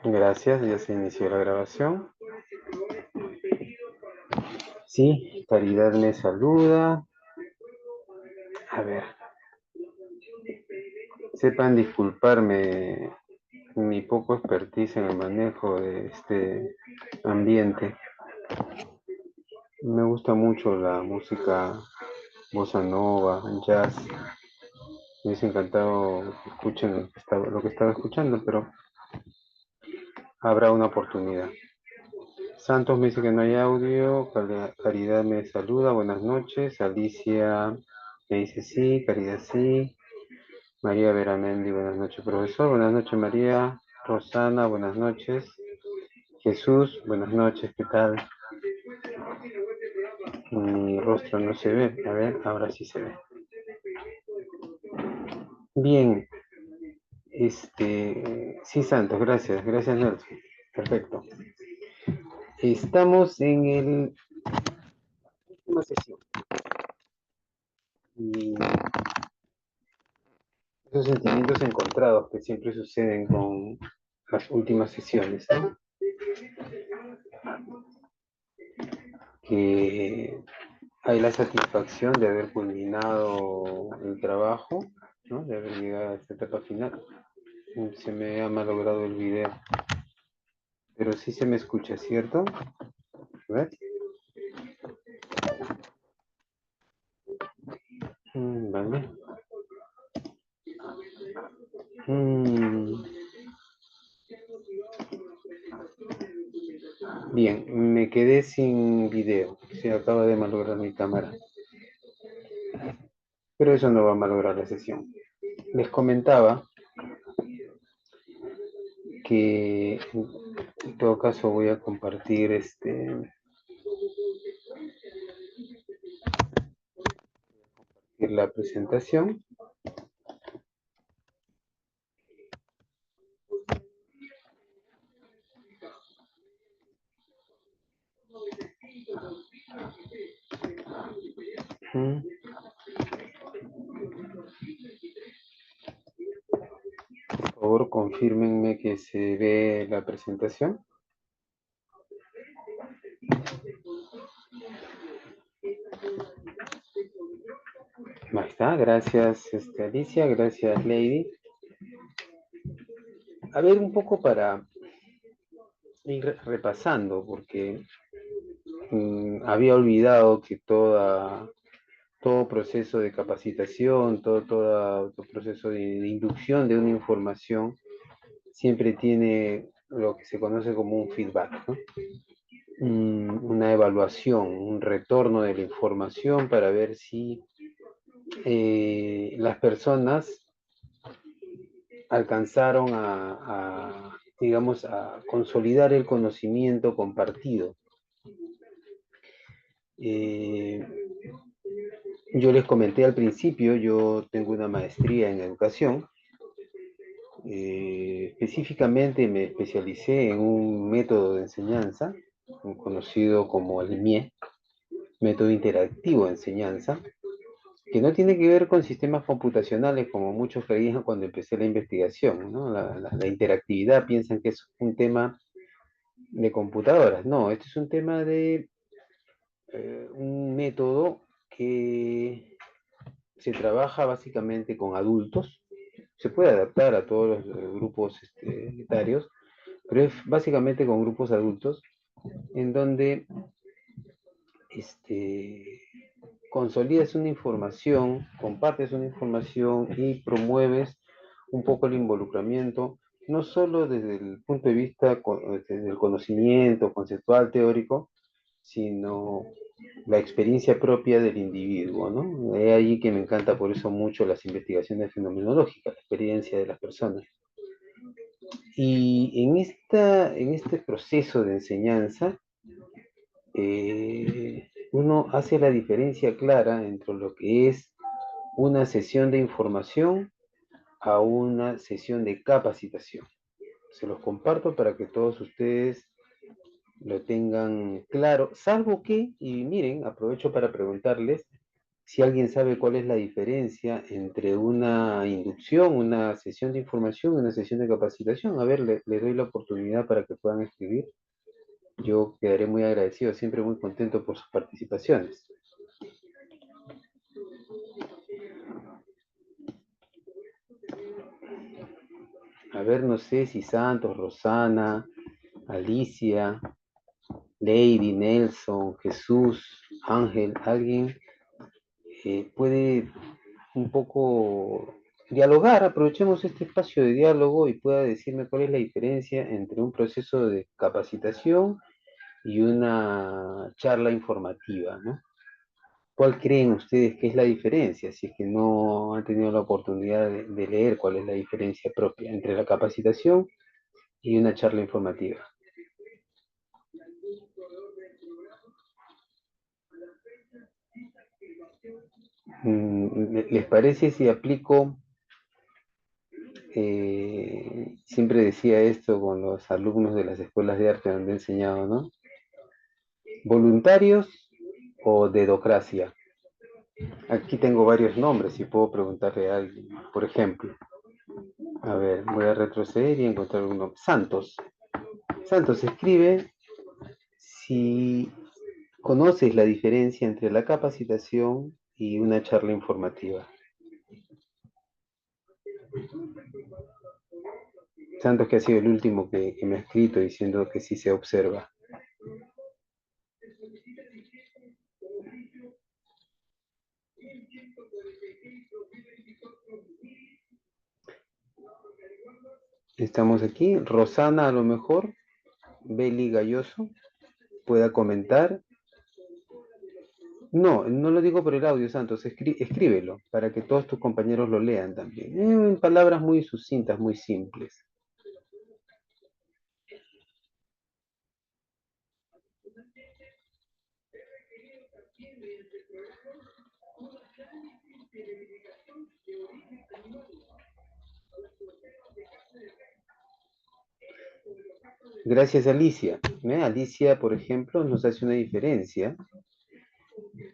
Gracias, ya se inició la grabación. Sí, Caridad me saluda. A ver, sepan disculparme mi poco expertise en el manejo de este ambiente. Me gusta mucho la música bossa nova, jazz. Me hubiese encantado que escuchen lo que estaba escuchando, pero habrá una oportunidad. Santos me dice que no hay audio. Caridad me saluda, buenas noches. Alicia me dice sí, Caridad sí. María Veramendi, buenas noches, profesor. Buenas noches, María. Rosana, buenas noches. Jesús, buenas noches, ¿qué tal? Mi rostro no se ve. A ver, ahora sí se ve. Bien, sí, Santos, gracias, gracias, Nelson. Perfecto. Estamos en el última sesión. Y esos sentimientos encontrados que siempre suceden con las últimas sesiones, ¿no? Que hay la satisfacción de haber culminado el trabajo, ¿no? De haber llegado a esta etapa final. Se me ha malogrado el video, pero sí se me escucha, ¿cierto? ¿Ves? Vale. Mm, bien, me quedé sin video. Se acaba de malograr mi cámara. Pero eso no va a malograr la sesión. Les comentaba que en todo caso voy a compartir la presentación. Por favor, confírmenme que se ve la presentación. Ahí está, gracias Alicia, gracias Lady. A ver, un poco para ir repasando, porque había olvidado que todo proceso de capacitación, todo proceso de inducción de una información siempre tiene lo que se conoce como un feedback, ¿no? Una evaluación, un retorno de la información para ver si las personas alcanzaron digamos, a consolidar el conocimiento compartido. Eh, yo les comenté al principio, yo tengo una maestría en educación. Específicamente me especialicé en un método de enseñanza, conocido como el MIE, método interactivo de enseñanza, que no tiene que ver con sistemas computacionales como muchos creían cuando empecé la investigación, ¿no? La interactividad piensan que es un tema de computadoras. No, este es un tema de un método que se trabaja básicamente con adultos, se puede adaptar a todos los grupos etarios, pero es básicamente con grupos adultos en donde consolidas una información, compartes una información y promueves un poco el involucramiento, no solo desde el punto de vista del conocimiento conceptual, teórico, sino la experiencia propia del individuo, ¿no? Es ahí que me encanta por eso mucho las investigaciones fenomenológicas, la experiencia de las personas. Y en este proceso de enseñanza, uno hace la diferencia clara entre lo que es una sesión de información a una sesión de capacitación. Se los comparto para que todos ustedes lo tengan claro, salvo que, y miren, aprovecho para preguntarles si alguien sabe cuál es la diferencia entre una inducción, una sesión de información y una sesión de capacitación. A ver, le doy la oportunidad para que puedan escribir. Yo quedaré muy agradecido, siempre muy contento por sus participaciones. A ver, no sé si Santos, Rosana, Alicia, Lady, Nelson, Jesús, Ángel, alguien puede un poco dialogar, aprovechemos este espacio de diálogo y pueda decirme cuál es la diferencia entre un proceso de capacitación y una charla informativa, ¿no? ¿Cuál creen ustedes que es la diferencia? Si es que no han tenido la oportunidad de leer cuál es la diferencia propia entre la capacitación y una charla informativa. ¿Les parece si aplico, siempre decía esto con los alumnos de las escuelas de arte donde he enseñado, ¿no? ¿Voluntarios o dedocracia? Aquí tengo varios nombres y puedo preguntarle a alguien. Por ejemplo, a ver, voy a retroceder y encontrar uno. Santos. Santos, escribe si conoces la diferencia entre la capacitación y una charla informativa. Santos, que ha sido el último que me ha escrito diciendo que sí se observa. Estamos aquí. Rosana, a lo mejor, Beli Galloso, pueda comentar. No, no lo digo por el audio, Santos, escríbelo para que todos tus compañeros lo lean también. En palabras muy sucintas, muy simples. Gracias, Alicia. Alicia, por ejemplo, nos hace una diferencia,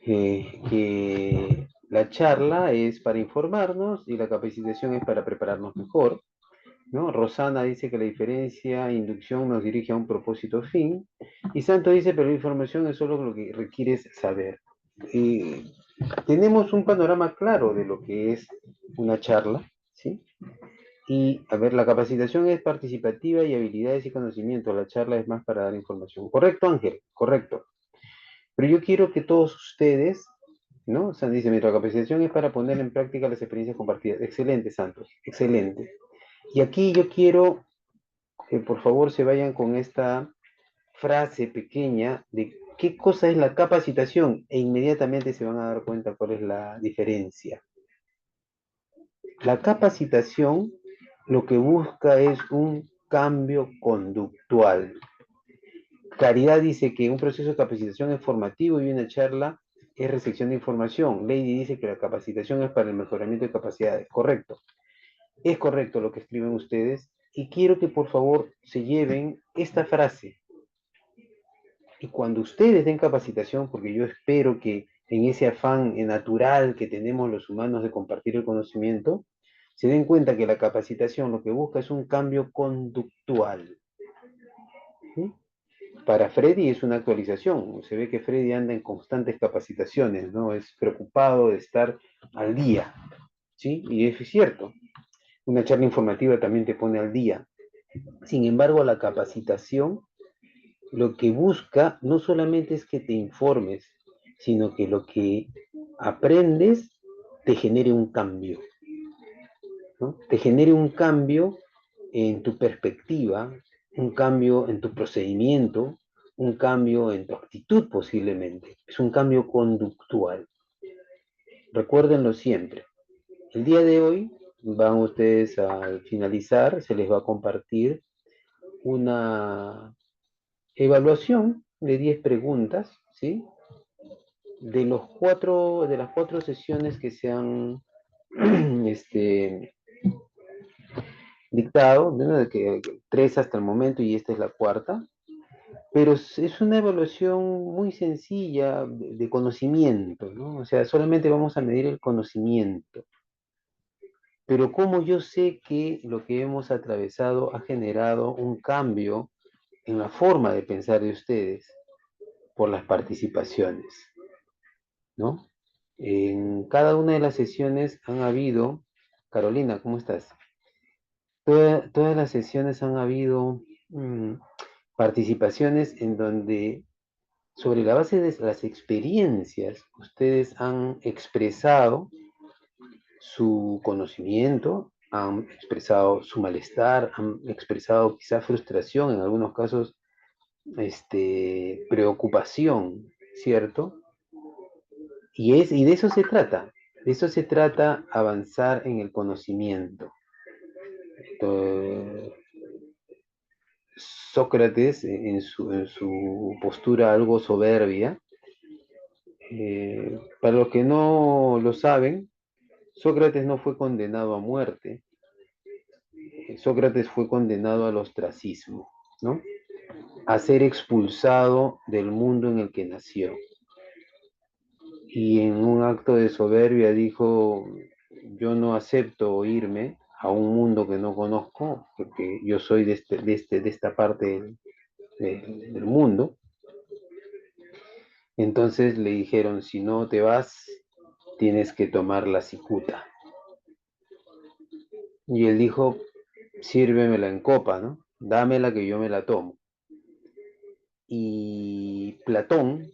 que la charla es para informarnos y la capacitación es para prepararnos mejor, ¿no? Rosana dice que la diferencia, inducción nos dirige a un propósito fin, y Santo dice, pero la información es solo lo que requieres saber. Eh, Tenemos un panorama claro de lo que es una charla, ¿sí? Y, a ver, la capacitación es participativa y habilidades y conocimientos. La charla es más para dar información. ¿Correcto, Ángel? Correcto. Pero yo quiero que todos ustedes, ¿no? O sea, dice, mi capacitación es para poner en práctica las experiencias compartidas. Excelente, Santos. Excelente. Y aquí yo quiero que por favor se vayan con esta frase pequeña de qué cosa es la capacitación e inmediatamente se van a dar cuenta cuál es la diferencia. La capacitación lo que busca es un cambio conductual. Caridad dice que un proceso de capacitación es formativo y una charla es recepción de información. Lady dice que la capacitación es para el mejoramiento de capacidades. Correcto. Es correcto lo que escriben ustedes y quiero que por favor se lleven esta frase. Y cuando ustedes den capacitación, porque yo espero que en ese afán natural que tenemos los humanos de compartir el conocimiento, se den cuenta que la capacitación lo que busca es un cambio conductual. ¿Sí? Para Freddy es una actualización. Se ve que Freddy anda en constantes capacitaciones, ¿no? Es preocupado de estar al día, ¿sí? Y es cierto. Una charla informativa también te pone al día. Sin embargo, la capacitación lo que busca no solamente es que te informes, sino que lo que aprendes te genere un cambio, ¿no? Te genere un cambio en tu perspectiva, un cambio en tu procedimiento, un cambio en tu actitud posiblemente. Es un cambio conductual. Recuérdenlo siempre. El día de hoy van ustedes al finalizar, se les va a compartir una evaluación de 10 preguntas, ¿sí? De las cuatro sesiones que se han este, dictado, ¿no? De que tres hasta el momento y esta es la cuarta, pero es una evaluación muy sencilla de conocimiento, ¿no? O sea, solamente vamos a medir el conocimiento. Pero cómo yo sé que lo que hemos atravesado ha generado un cambio en la forma de pensar de ustedes por las participaciones, ¿no? En cada una de las sesiones han habido, Carolina, ¿cómo estás? Todas las sesiones han habido mm, participaciones en donde sobre la base de las experiencias ustedes han expresado su conocimiento, han expresado su malestar, han expresado quizá frustración, en algunos casos preocupación, ¿cierto? Y de eso se trata, de eso se trata avanzar en el conocimiento. Eh, Sócrates, en su postura algo soberbia, para los que no lo saben, Sócrates no fue condenado a muerte, Sócrates fue condenado al ostracismo, ¿no? A ser expulsado del mundo en el que nació. Y en un acto de soberbia dijo, yo no acepto irme a un mundo que no conozco, porque yo soy de esta parte del mundo. Entonces le dijeron, si no te vas, tienes que tomar la cicuta. Y él dijo, sírvemela en copa, ¿no? Dámela que yo me la tomo. Y Platón,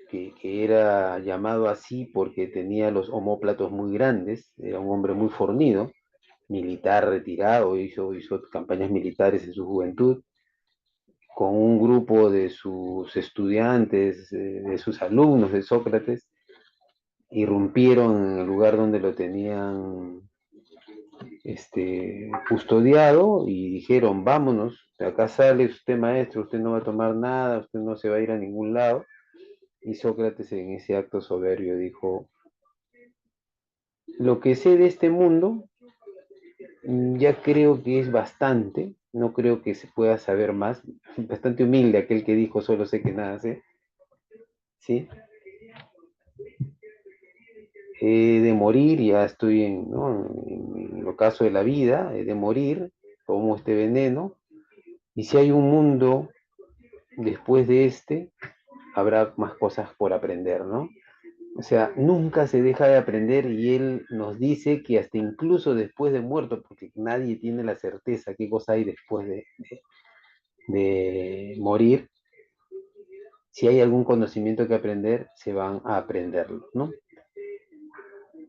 que era llamado así porque tenía los omóplatos muy grandes, era un hombre muy fornido, militar retirado, hizo campañas militares en su juventud, con un grupo de sus estudiantes, de sus alumnos de Sócrates, irrumpieron en el lugar donde lo tenían custodiado y dijeron, vámonos, de acá sale usted maestro, usted no va a tomar nada, usted no se va a ir a ningún lado. Y Sócrates en ese acto soberbio dijo, lo que sé de este mundo ya creo que es bastante, no creo que se pueda saber más, bastante humilde aquel que dijo solo sé que nada sé, ¿sí? He de morir, ya estoy ¿no? en el ocaso de la vida, he de morir, como este veneno, y si hay un mundo después de este, habrá más cosas por aprender, ¿no? O sea, nunca se deja de aprender y él nos dice que hasta incluso después de muerto, porque nadie tiene la certeza qué cosa hay después de morir, si hay algún conocimiento que aprender, se van a aprenderlo, ¿no?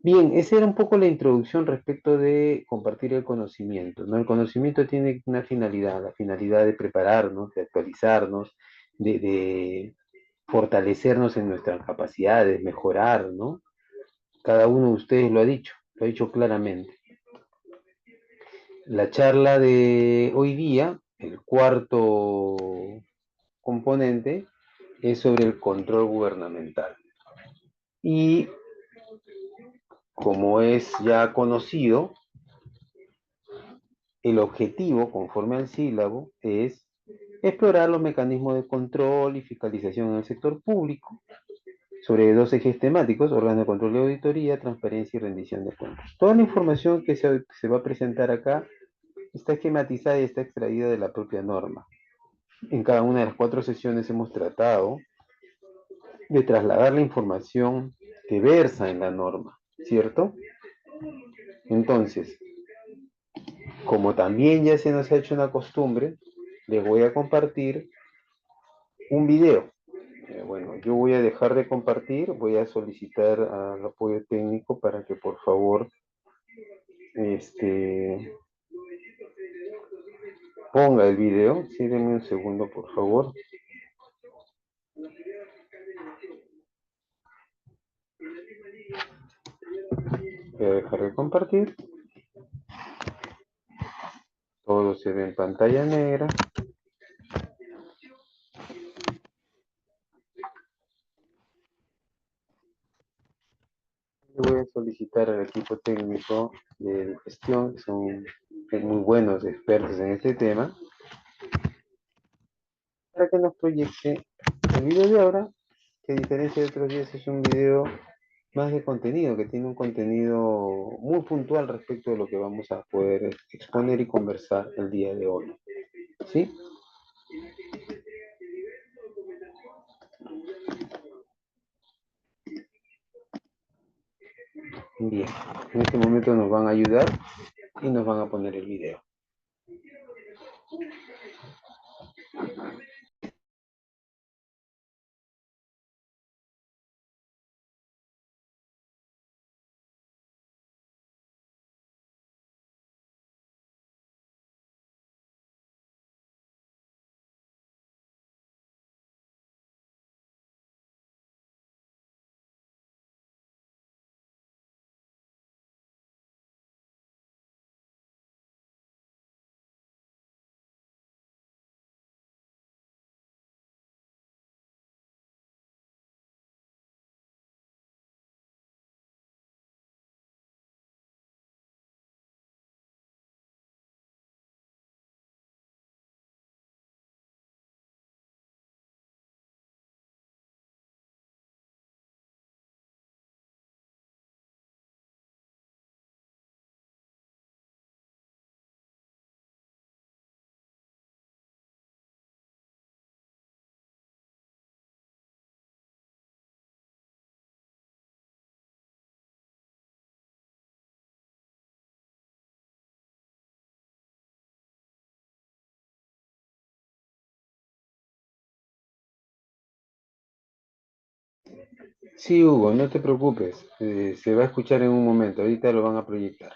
Bien, esa era un poco la introducción respecto de compartir el conocimiento, ¿no? El conocimiento tiene una finalidad, la finalidad de prepararnos, de actualizarnos, de fortalecernos en nuestras capacidades, mejorar, ¿no? Cada uno de ustedes lo ha dicho claramente. La charla de hoy día, el cuarto componente, es sobre el control gubernamental. Y como es ya conocido, el objetivo, conforme al sílabo, es explorar los mecanismos de control y fiscalización en el sector público, sobre dos ejes temáticos, órganos de control y auditoría, transparencia y rendición de cuentas. Toda la información que se va a presentar acá está esquematizada y está extraída de la propia norma. En cada una de las 4 sesiones hemos tratado de trasladar la información que versa en la norma, ¿cierto? Entonces, como también ya se nos ha hecho una costumbre, les voy a compartir un video. Bueno, yo voy a dejar de compartir, voy a solicitar al apoyo técnico para que por favor este, ponga el video. Sí, denme un segundo, por favor. Voy a dejar de compartir. Todo se ve en pantalla negra. Voy a solicitar al equipo técnico de gestión, que son muy buenos expertos en este tema, para que nos proyecte el video de ahora, que a diferencia de otros días es un video más de contenido, que tiene un contenido muy puntual respecto de lo que vamos a poder exponer y conversar el día de hoy. ¿Sí? Bien, en este momento nos van a ayudar y nos van a poner el video. Sí, Hugo, no te preocupes, se va a escuchar en un momento, ahorita lo van a proyectar.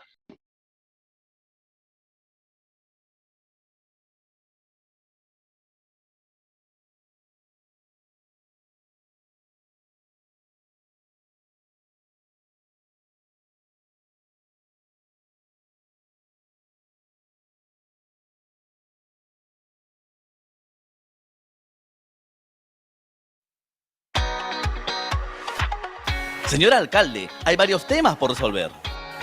Señor alcalde, hay varios temas por resolver.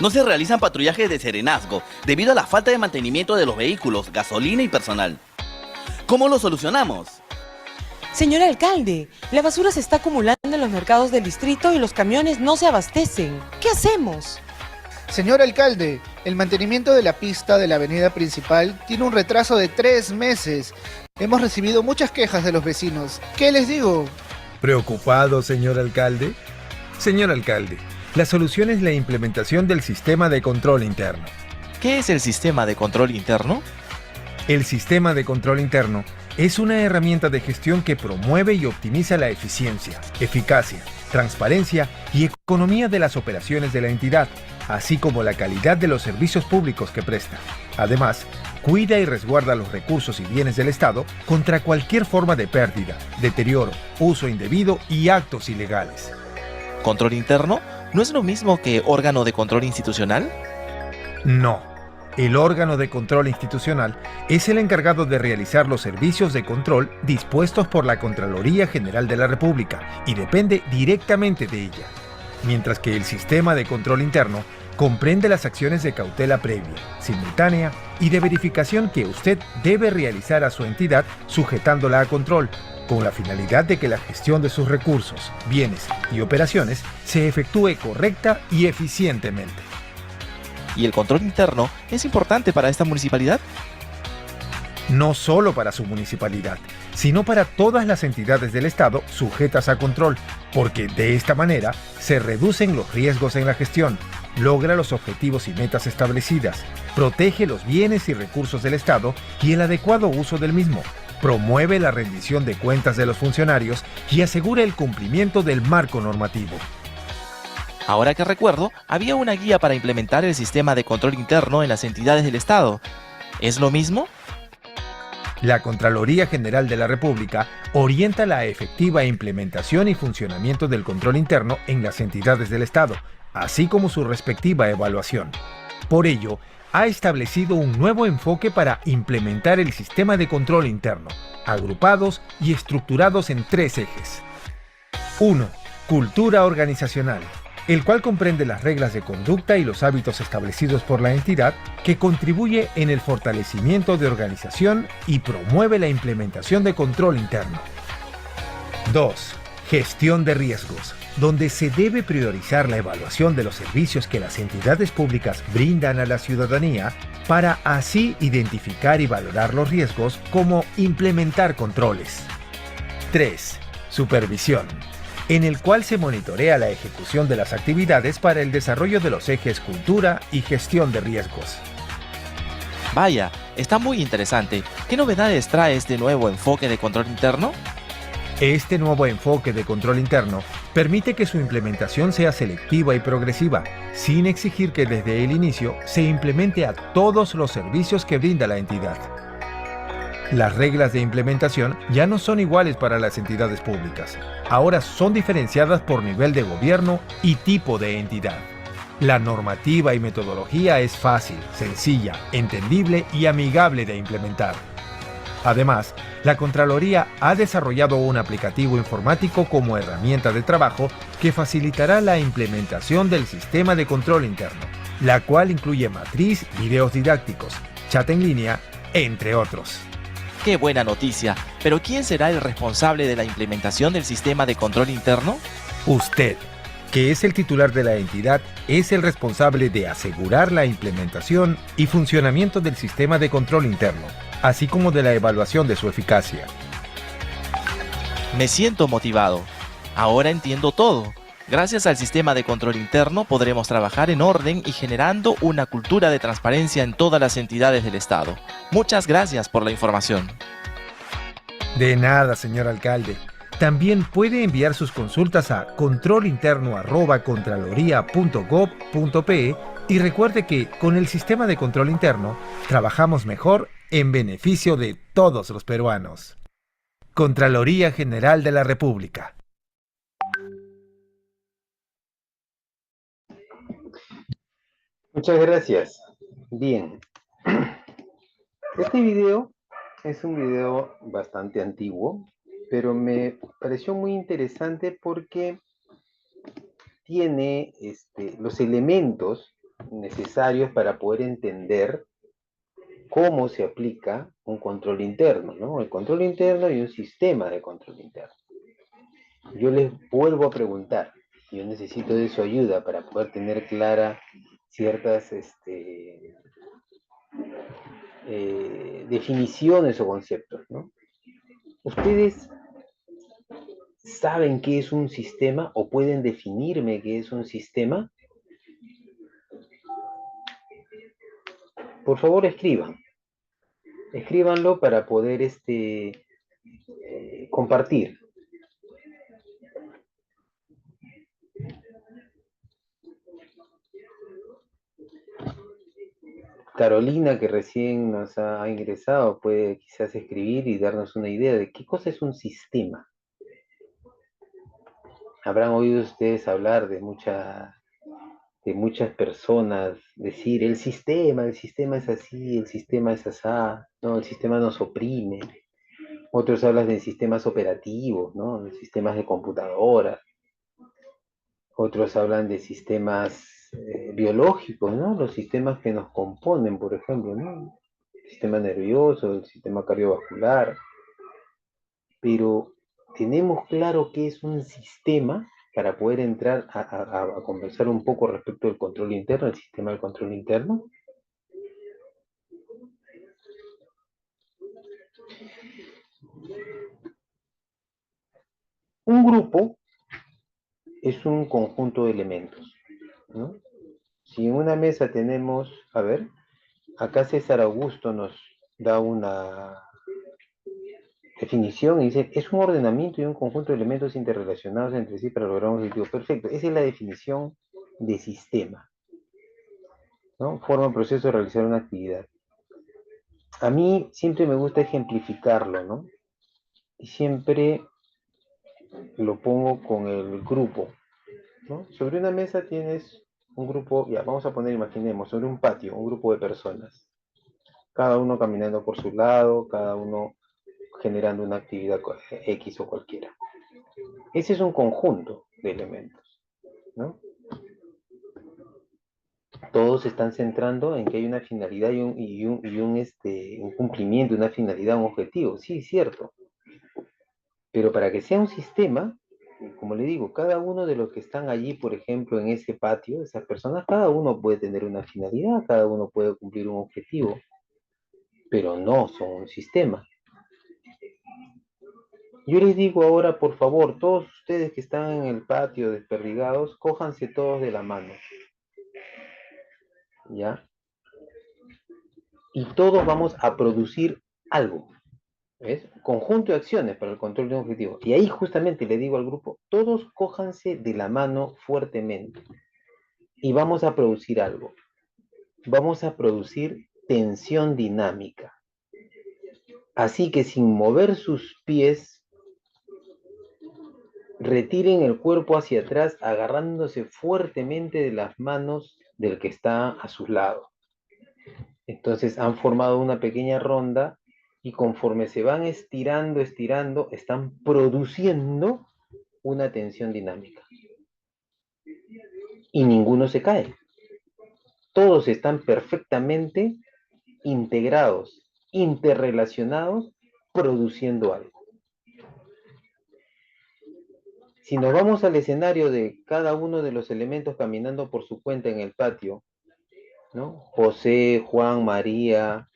No se realizan patrullajes de serenazgo debido a la falta de mantenimiento de los vehículos, gasolina y personal. ¿Cómo lo solucionamos? Señor alcalde, la basura se está acumulando en los mercados del distrito y los camiones no se abastecen. ¿Qué hacemos? Señor alcalde, el mantenimiento de la pista de la avenida principal tiene un retraso de 3 meses. Hemos recibido muchas quejas de los vecinos. ¿Qué les digo? ¿Preocupado, señor alcalde? Señor alcalde, la solución es la implementación del sistema de control interno. ¿Qué es el sistema de control interno? El sistema de control interno es una herramienta de gestión que promueve y optimiza la eficiencia, eficacia, transparencia y economía de las operaciones de la entidad, así como la calidad de los servicios públicos que presta. Además, cuida y resguarda los recursos y bienes del Estado contra cualquier forma de pérdida, deterioro, uso indebido y actos ilegales. ¿Control interno no es lo mismo que órgano de control institucional? No. El órgano de control institucional es el encargado de realizar los servicios de control dispuestos por la Contraloría General de la República y depende directamente de ella. Mientras que el sistema de control interno comprende las acciones de cautela previa, simultánea y de verificación que usted debe realizar a su entidad sujetándola a control, con la finalidad de que la gestión de sus recursos, bienes y operaciones se efectúe correcta y eficientemente. ¿Y el control interno es importante para esta municipalidad? No solo para su municipalidad, sino para todas las entidades del Estado sujetas a control, porque de esta manera se reducen los riesgos en la gestión, logra los objetivos y metas establecidas, protege los bienes y recursos del Estado y el adecuado uso del mismo, promueve la rendición de cuentas de los funcionarios y asegura el cumplimiento del marco normativo. Ahora que recuerdo, había una guía para implementar el sistema de control interno en las entidades del Estado. ¿Es lo mismo? La Contraloría General de la República orienta la efectiva implementación y funcionamiento del control interno en las entidades del Estado, así como su respectiva evaluación. Por ello, ha establecido un nuevo enfoque para implementar el sistema de control interno, agrupados y estructurados en 3 ejes. 1. Cultura organizacional. el cual comprende las reglas de conducta y los hábitos establecidos por la entidad, que contribuye en el fortalecimiento de organización y promueve la implementación de control interno. 2. Gestión de riesgos, donde se debe priorizar la evaluación de los servicios que las entidades públicas brindan a la ciudadanía para así identificar y valorar los riesgos, como implementar controles. 3. Supervisión, en el cual se monitorea la ejecución de las actividades para el desarrollo de los ejes cultura y gestión de riesgos. Vaya, está muy interesante. ¿Qué novedades trae este nuevo enfoque de control interno? Este nuevo enfoque de control interno permite que su implementación sea selectiva y progresiva, sin exigir que desde el inicio se implemente a todos los servicios que brinda la entidad. Las reglas de implementación ya no son iguales para las entidades públicas. Ahora son diferenciadas por nivel de gobierno y tipo de entidad. La normativa y metodología es fácil, sencilla, entendible y amigable de implementar. Además, la Contraloría ha desarrollado un aplicativo informático como herramienta de trabajo que facilitará la implementación del sistema de control interno, la cual incluye matriz, videos didácticos, chat en línea, entre otros. ¡Qué buena noticia! Pero ¿quién será el responsable de la implementación del sistema de control interno? Usted, que es el titular de la entidad, es el responsable de asegurar la implementación y funcionamiento del sistema de control interno, así como de la evaluación de su eficacia. Me siento motivado. Ahora entiendo todo. Gracias al sistema de control interno podremos trabajar en orden y generando una cultura de transparencia en todas las entidades del Estado. Muchas gracias por la información. De nada, señor alcalde. También puede enviar sus consultas a controlinterno@contraloría.gov.pe y recuerde que con el sistema de control interno trabajamos mejor en beneficio de todos los peruanos. Contraloría General de la República. Muchas gracias. Bien. Este video es un video bastante antiguo, pero me pareció muy interesante porque tiene los elementos necesarios para poder entender cómo se aplica un control interno, ¿no? El control interno y un sistema de control interno. Yo les vuelvo a preguntar, yo necesito de su ayuda para poder tener clara ciertas definiciones o conceptos, ¿no? ¿Ustedes saben qué es un sistema o pueden definirme qué es un sistema? Por favor, escríbanlo para poder compartir. Carolina, que recién nos ha ingresado, puede quizás escribir y darnos una idea de qué cosa es un sistema. Habrán oído ustedes hablar de muchas personas decir el sistema es así, el sistema es asá, no, el sistema nos oprime. Otros hablan de sistemas operativos, ¿no? De sistemas de computadora. Otros hablan de sistemas biológicos, ¿no? Los sistemas que nos componen, por ejemplo, ¿no? El sistema nervioso, el sistema cardiovascular. Pero tenemos claro qué es un sistema para poder entrar a conversar un poco respecto del control interno, el sistema del control interno. Un grupo es un conjunto de elementos, ¿no? Si en una mesa tenemos, a ver, acá César Augusto nos da una definición y dice, es un ordenamiento y un conjunto de elementos interrelacionados entre sí para lograr un objetivo perfecto. Esa es la definición de sistema, ¿no? Forma el proceso de realizar una actividad. A mí siempre me gusta ejemplificarlo, ¿no? Y siempre lo pongo con el grupo, ¿no? Sobre una mesa tienes un grupo, ya, vamos a poner, imaginemos, sobre un patio, un grupo de personas. Cada uno caminando por su lado, cada uno generando una actividad X o cualquiera. Ese es un conjunto de elementos, ¿no? Todos se están centrando en que hay una finalidad un cumplimiento, una finalidad, un objetivo. Sí, cierto. Pero para que sea un sistema, como le digo, cada uno de los que están allí, por ejemplo, en ese patio, esas personas, cada uno puede tener una finalidad, cada uno puede cumplir un objetivo, pero no son un sistema. Yo les digo ahora, por favor, todos ustedes que están en el patio desperdigados, cójanse todos de la mano, ¿ya? Y todos vamos a producir algo, ¿ves? Conjunto de acciones para el control de un objetivo. Y ahí justamente le digo al grupo, todos cójanse de la mano fuertemente y vamos a producir algo. Vamos a producir tensión dinámica. Así que sin mover sus pies, retiren el cuerpo hacia atrás, agarrándose fuertemente de las manos del que está a sus lados. Entonces han formado una pequeña ronda y conforme se van estirando, están produciendo una tensión dinámica. Y ninguno se cae. Todos están perfectamente integrados, interrelacionados, produciendo algo. Si nos vamos al escenario de cada uno de los elementos caminando por su cuenta en el patio, ¿no? José, Juan, María,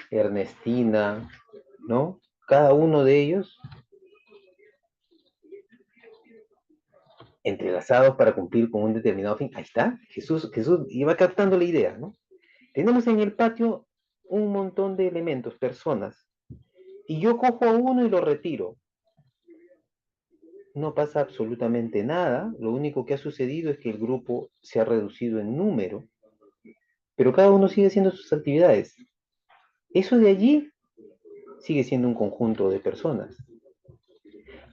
Ernestina, ¿no? Cada uno de ellos entrelazados para cumplir con un determinado fin. Ahí está, Jesús iba captando la idea, ¿no? Tenemos en el patio un montón de elementos, personas, y yo cojo a uno y lo retiro. No pasa absolutamente nada, lo único que ha sucedido es que el grupo se ha reducido en número, pero cada uno sigue haciendo sus actividades. Eso de allí sigue siendo un conjunto de personas.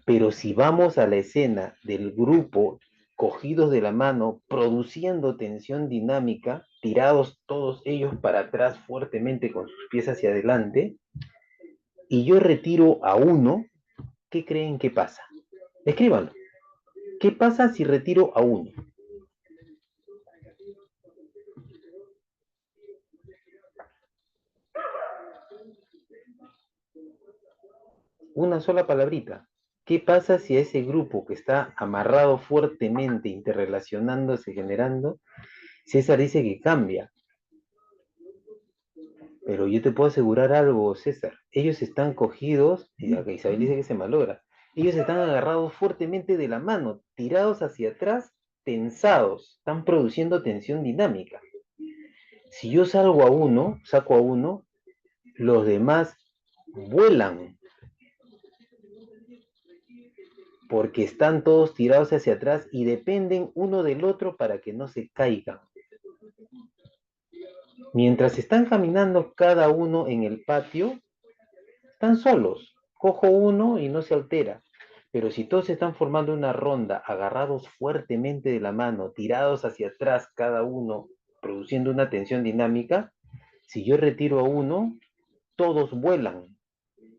Pero si vamos a la escena del grupo cogidos de la mano, produciendo tensión dinámica, tirados todos ellos para atrás fuertemente con sus pies hacia adelante, y yo retiro a uno, ¿qué creen que pasa? Escríbanlo. ¿Qué pasa si retiro a uno? Una sola palabrita. ¿Qué pasa si a ese grupo que está amarrado fuertemente, interrelacionándose, generando, César dice que cambia? Pero yo te puedo asegurar algo, César. Ellos están cogidos, y acá Isabel dice que se malogra. Ellos están agarrados fuertemente de la mano, tirados hacia atrás, tensados. Están produciendo tensión dinámica. Si yo saco a uno, los demás vuelan. Porque están todos tirados hacia atrás y dependen uno del otro para que no se caigan. Mientras están caminando cada uno en el patio, están solos. Cojo uno y no se altera. Pero si todos están formando una ronda, agarrados fuertemente de la mano, tirados hacia atrás cada uno, produciendo una tensión dinámica, si yo retiro a uno, todos vuelan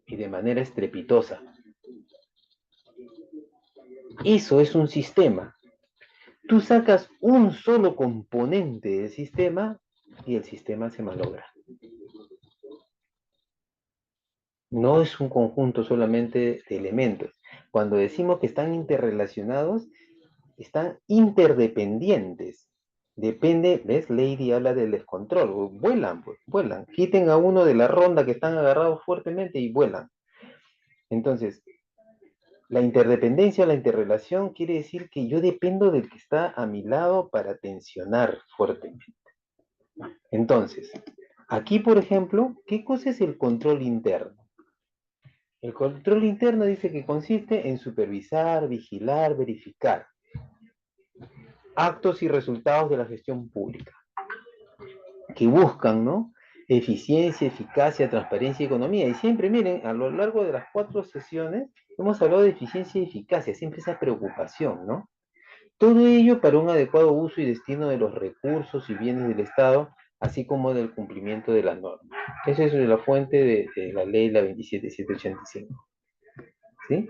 y de manera estrepitosa. Eso es un sistema. Tú sacas un solo componente del sistema y el sistema se malogra. No es un conjunto solamente de elementos. Cuando decimos que están interrelacionados, están interdependientes. Depende, ¿ves? Lady habla del descontrol. Vuelan, pues, vuelan. Quiten a uno de la ronda que están agarrados fuertemente y vuelan. Entonces, la interdependencia o la interrelación quiere decir que yo dependo del que está a mi lado para tensionar fuertemente. Entonces, aquí, por ejemplo, ¿qué cosa es el control interno? El control interno dice que consiste en supervisar, vigilar, verificar actos y resultados de la gestión pública, que buscan, ¿no? Eficiencia, eficacia, transparencia y economía. Y siempre, miren, a lo largo de las 4 sesiones hemos hablado de eficiencia y eficacia, siempre esa preocupación, ¿no? Todo ello para un adecuado uso y destino de los recursos y bienes del Estado, así como del cumplimiento de las normas. Esa es la fuente de la ley, la 27785. ¿Sí?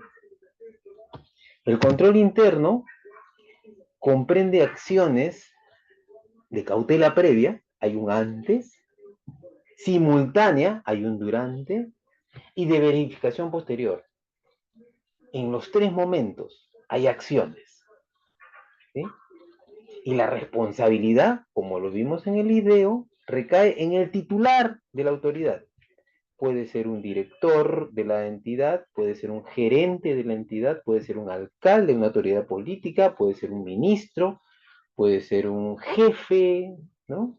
El control interno comprende acciones de cautela previa, hay un antes, simultánea, hay un durante, y de verificación posterior. En los tres momentos hay acciones, ¿sí? Y la responsabilidad, como lo vimos en el video, recae en el titular de la autoridad. Puede ser un director de la entidad, puede ser un gerente de la entidad, puede ser un alcalde de una autoridad política, puede ser un ministro, puede ser un jefe, ¿no?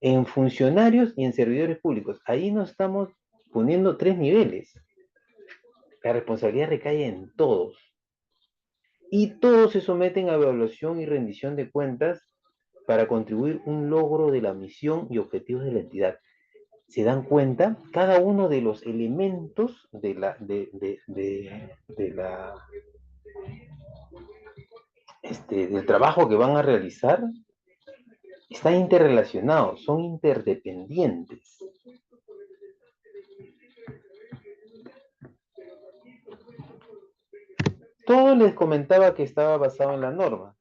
En funcionarios y en servidores públicos. Ahí nos estamos poniendo tres niveles. La responsabilidad recae en todos. Y todos se someten a evaluación y rendición de cuentas para contribuir un logro de la misión y objetivos de la entidad. ¿Se dan cuenta? Cada uno de los elementos del trabajo que van a realizar están interrelacionados, son interdependientes. Todo les comentaba que estaba basado en la norma.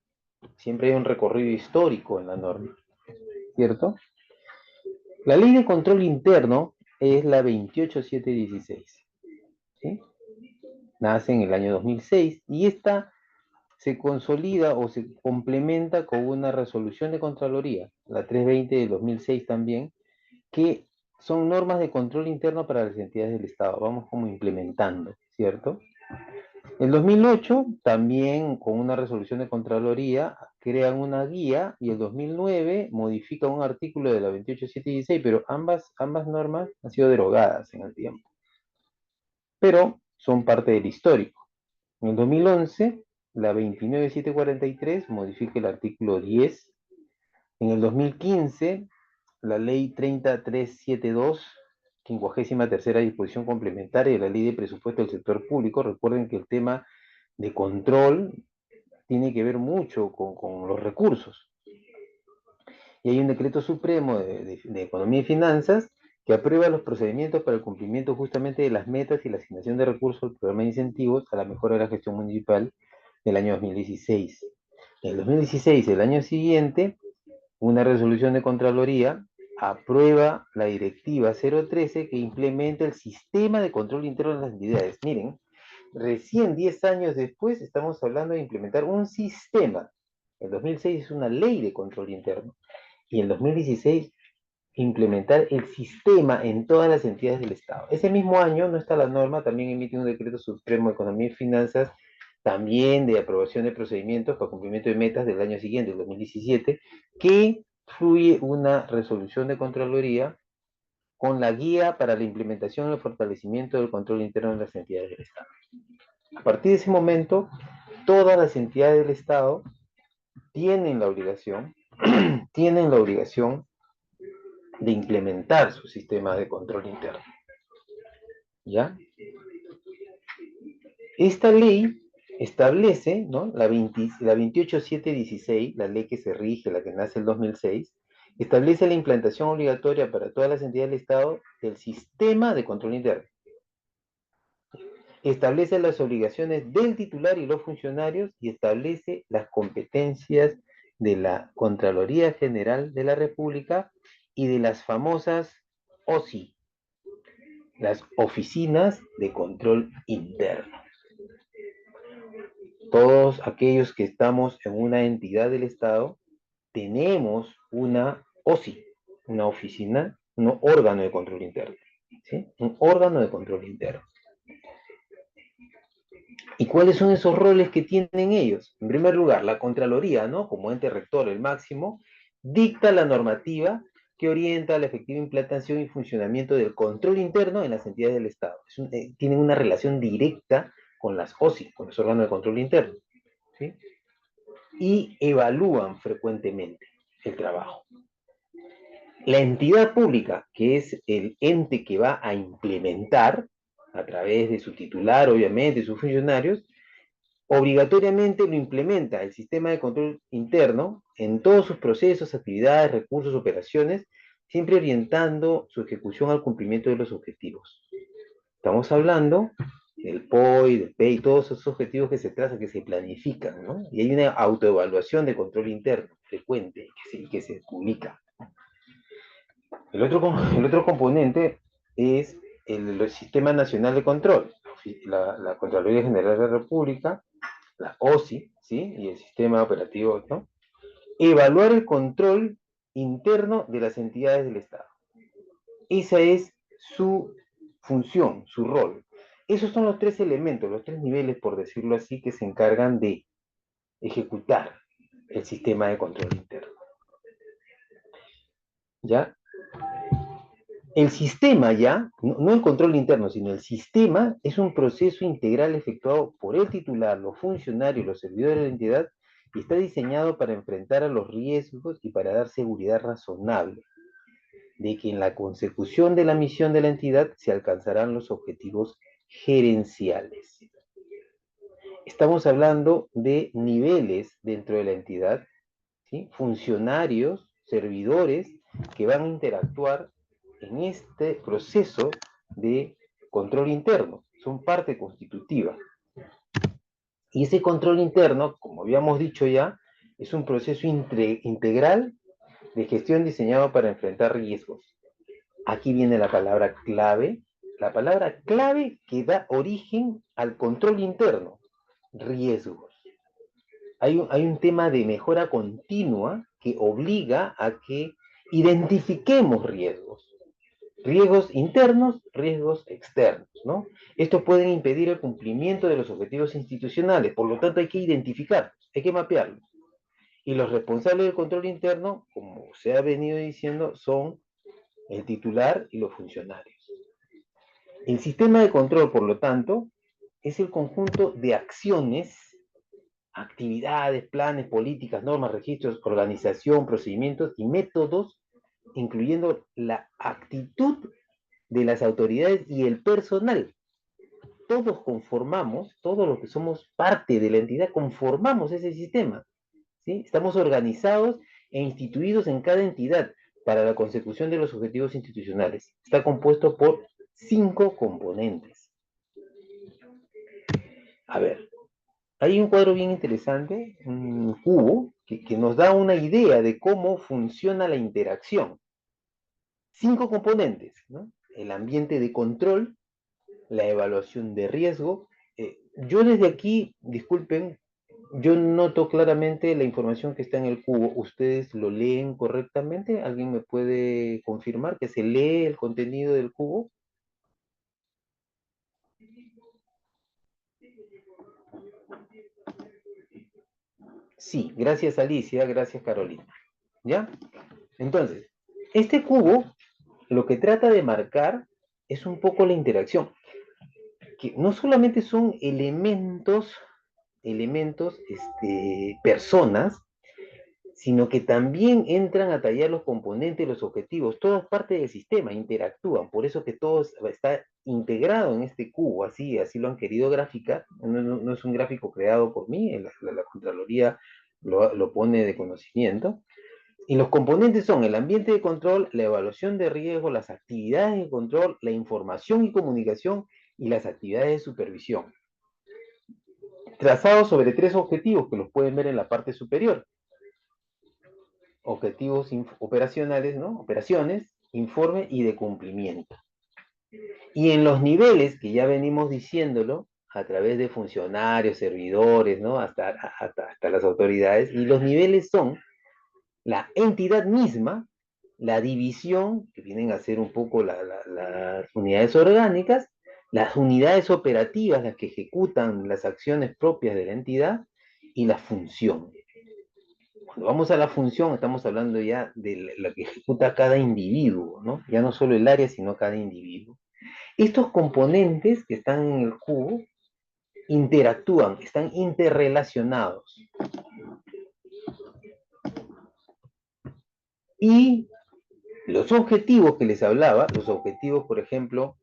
Siempre hay un recorrido histórico en la norma, ¿cierto? La ley de control interno es la 28716, ¿sí? Nace en el año 2006 y esta se consolida o se complementa con una resolución de Contraloría, la 320 del 2006 también, que son normas de control interno para las entidades del Estado. Vamos como implementando, ¿cierto? En 2008, también con una resolución de Contraloría, crean una guía y el 2009 modifica un artículo de la 28716, pero ambas normas han sido derogadas en el tiempo. Pero son parte del histórico. En el 2011, la 29743 modifica el artículo 10. En el 2015, la ley 30372, 53ª disposición complementaria de la ley de presupuesto del sector público. Recuerden que el tema de control tiene que ver mucho con los recursos. Y hay un decreto supremo de Economía y Finanzas que aprueba los procedimientos para el cumplimiento justamente de las metas y la asignación de recursos del programa de incentivos a la mejora de la gestión municipal del año 2016. En el 2016, el año siguiente, una resolución de Contraloría aprueba la directiva 013 que implementa el sistema de control interno de las entidades. Miren, recién 10 años después estamos hablando de implementar un sistema. El 2006 es una ley de control interno. Y en 2016 implementar el sistema en todas las entidades del Estado. Ese mismo año, no está la norma, también emite un decreto supremo de Economía y Finanzas, también de aprobación de procedimientos para cumplimiento de metas del año siguiente, el 2017, que fluye una resolución de Contraloría con la guía para la implementación y el fortalecimiento del control interno en las entidades del Estado. A partir de ese momento, todas las entidades del Estado tienen la obligación de implementar su sistema de control interno. ¿Ya? Esta ley establece, ¿no? La 28716, la ley que se rige, la que nace el 2006, establece la implantación obligatoria para todas las entidades del Estado del sistema de control interno. Establece las obligaciones del titular y los funcionarios y establece las competencias de la Contraloría General de la República y de las famosas OSI, las Oficinas de Control Interno. Todos aquellos que estamos en una entidad del Estado tenemos una OSI, una oficina, un órgano de control interno, ¿sí? Un órgano de control interno. ¿Y cuáles son esos roles que tienen ellos? En primer lugar, la Contraloría, ¿no? Como ente rector, el máximo, dicta la normativa que orienta la efectiva implantación y funcionamiento del control interno en las entidades del Estado. Tienen una relación directa con las OSI, con los órganos de control interno, ¿sí? Y evalúan frecuentemente el trabajo. La entidad pública, que es el ente que va a implementar, a través de su titular, obviamente, sus funcionarios, obligatoriamente lo implementa el sistema de control interno en todos sus procesos, actividades, recursos, operaciones, siempre orientando su ejecución al cumplimiento de los objetivos. Estamos hablando del POI, del PEI, todos esos objetivos que se trazan, que se planifican, ¿no? Y hay una autoevaluación de control interno frecuente que se publica. El otro componente es el Sistema Nacional de Control, la Contraloría General de la República, la OSI, ¿sí? Y el Sistema Operativo, ¿no? Evaluar el control interno de las entidades del Estado. Esa es su función, su rol. Esos son los tres elementos, los tres niveles, por decirlo así, que se encargan de ejecutar el sistema de control interno. ¿Ya? El sistema ya, no el control interno, sino el sistema es un proceso integral efectuado por el titular, los funcionarios, los servidores de la entidad, y está diseñado para enfrentar a los riesgos y para dar seguridad razonable de que en la consecución de la misión de la entidad se alcanzarán los objetivos gerenciales. Estamos hablando de niveles dentro de la entidad, ¿sí? Funcionarios, servidores que van a interactuar en este proceso de control interno, son parte constitutiva. Y ese control interno, como habíamos dicho ya, es un proceso integral de gestión diseñado para enfrentar riesgos. Aquí viene la palabra clave que da origen al control interno, riesgos. Hay un tema de mejora continua que obliga a que identifiquemos riesgos internos, riesgos externos, ¿no? Estos pueden impedir el cumplimiento de los objetivos institucionales, por lo tanto hay que identificarlos, hay que mapearlos. Y los responsables del control interno, como se ha venido diciendo, son el titular y los funcionarios. El sistema de control, por lo tanto, es el conjunto de acciones, actividades, planes, políticas, normas, registros, organización, procedimientos y métodos, incluyendo la actitud de las autoridades y el personal. Todos conformamos, todos los que somos parte de la entidad, conformamos ese sistema, ¿sí? Estamos organizados e instituidos en cada entidad para la consecución de los objetivos institucionales. Está compuesto por 5 componentes. A ver, hay un cuadro bien interesante, un cubo, que nos da una idea de cómo funciona la interacción. 5 componentes, ¿no? El ambiente de control, la evaluación de riesgo. Yo desde aquí, disculpen, yo noto claramente la información que está en el cubo. ¿Ustedes lo leen correctamente? ¿Alguien me puede confirmar que se lee el contenido del cubo? Sí, gracias Alicia, gracias Carolina. ¿Ya? Entonces, este cubo lo que trata de marcar es un poco la interacción, que no solamente son elementos, personas, sino que también entran a tallar los componentes, los objetivos, todas partes del sistema, interactúan, por eso que todo está integrado en este cubo, así lo han querido graficar, no es un gráfico creado por mí, la Contraloría lo pone de conocimiento, y los componentes son el ambiente de control, la evaluación de riesgo, las actividades de control, la información y comunicación, y las actividades de supervisión, trazados sobre 3 objetivos que los pueden ver en la parte superior. Objetivos operacionales, ¿no? Operaciones, informe y de cumplimiento. Y en los niveles, que ya venimos diciéndolo, a través de funcionarios, servidores, ¿no? Hasta las autoridades, y los niveles son la entidad misma, la división, que vienen a ser un poco las unidades orgánicas, las unidades operativas, las que ejecutan las acciones propias de la entidad, y la función. Cuando vamos a la función, estamos hablando ya de lo que ejecuta cada individuo, ¿no? Ya no solo el área, sino cada individuo. Estos componentes que están en el cubo interactúan, están interrelacionados. Y los objetivos que les hablaba, los objetivos, por ejemplo,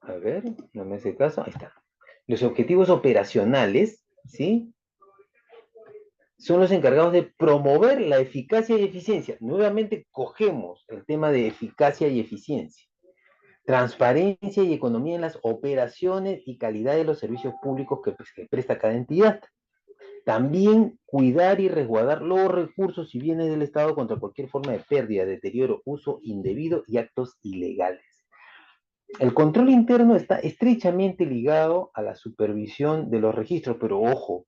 a ver, no me hace caso, ahí está. Los objetivos operacionales, ¿sí? Son los encargados de promover la eficacia y eficiencia. Nuevamente cogemos el tema de eficacia y eficiencia. transparencia y economía en las operaciones y calidad de los servicios públicos que presta cada entidad. También cuidar y resguardar los recursos y bienes del Estado contra cualquier forma de pérdida, deterioro, uso indebido y actos ilegales. El control interno está estrechamente ligado a la supervisión de los registros, pero ojo,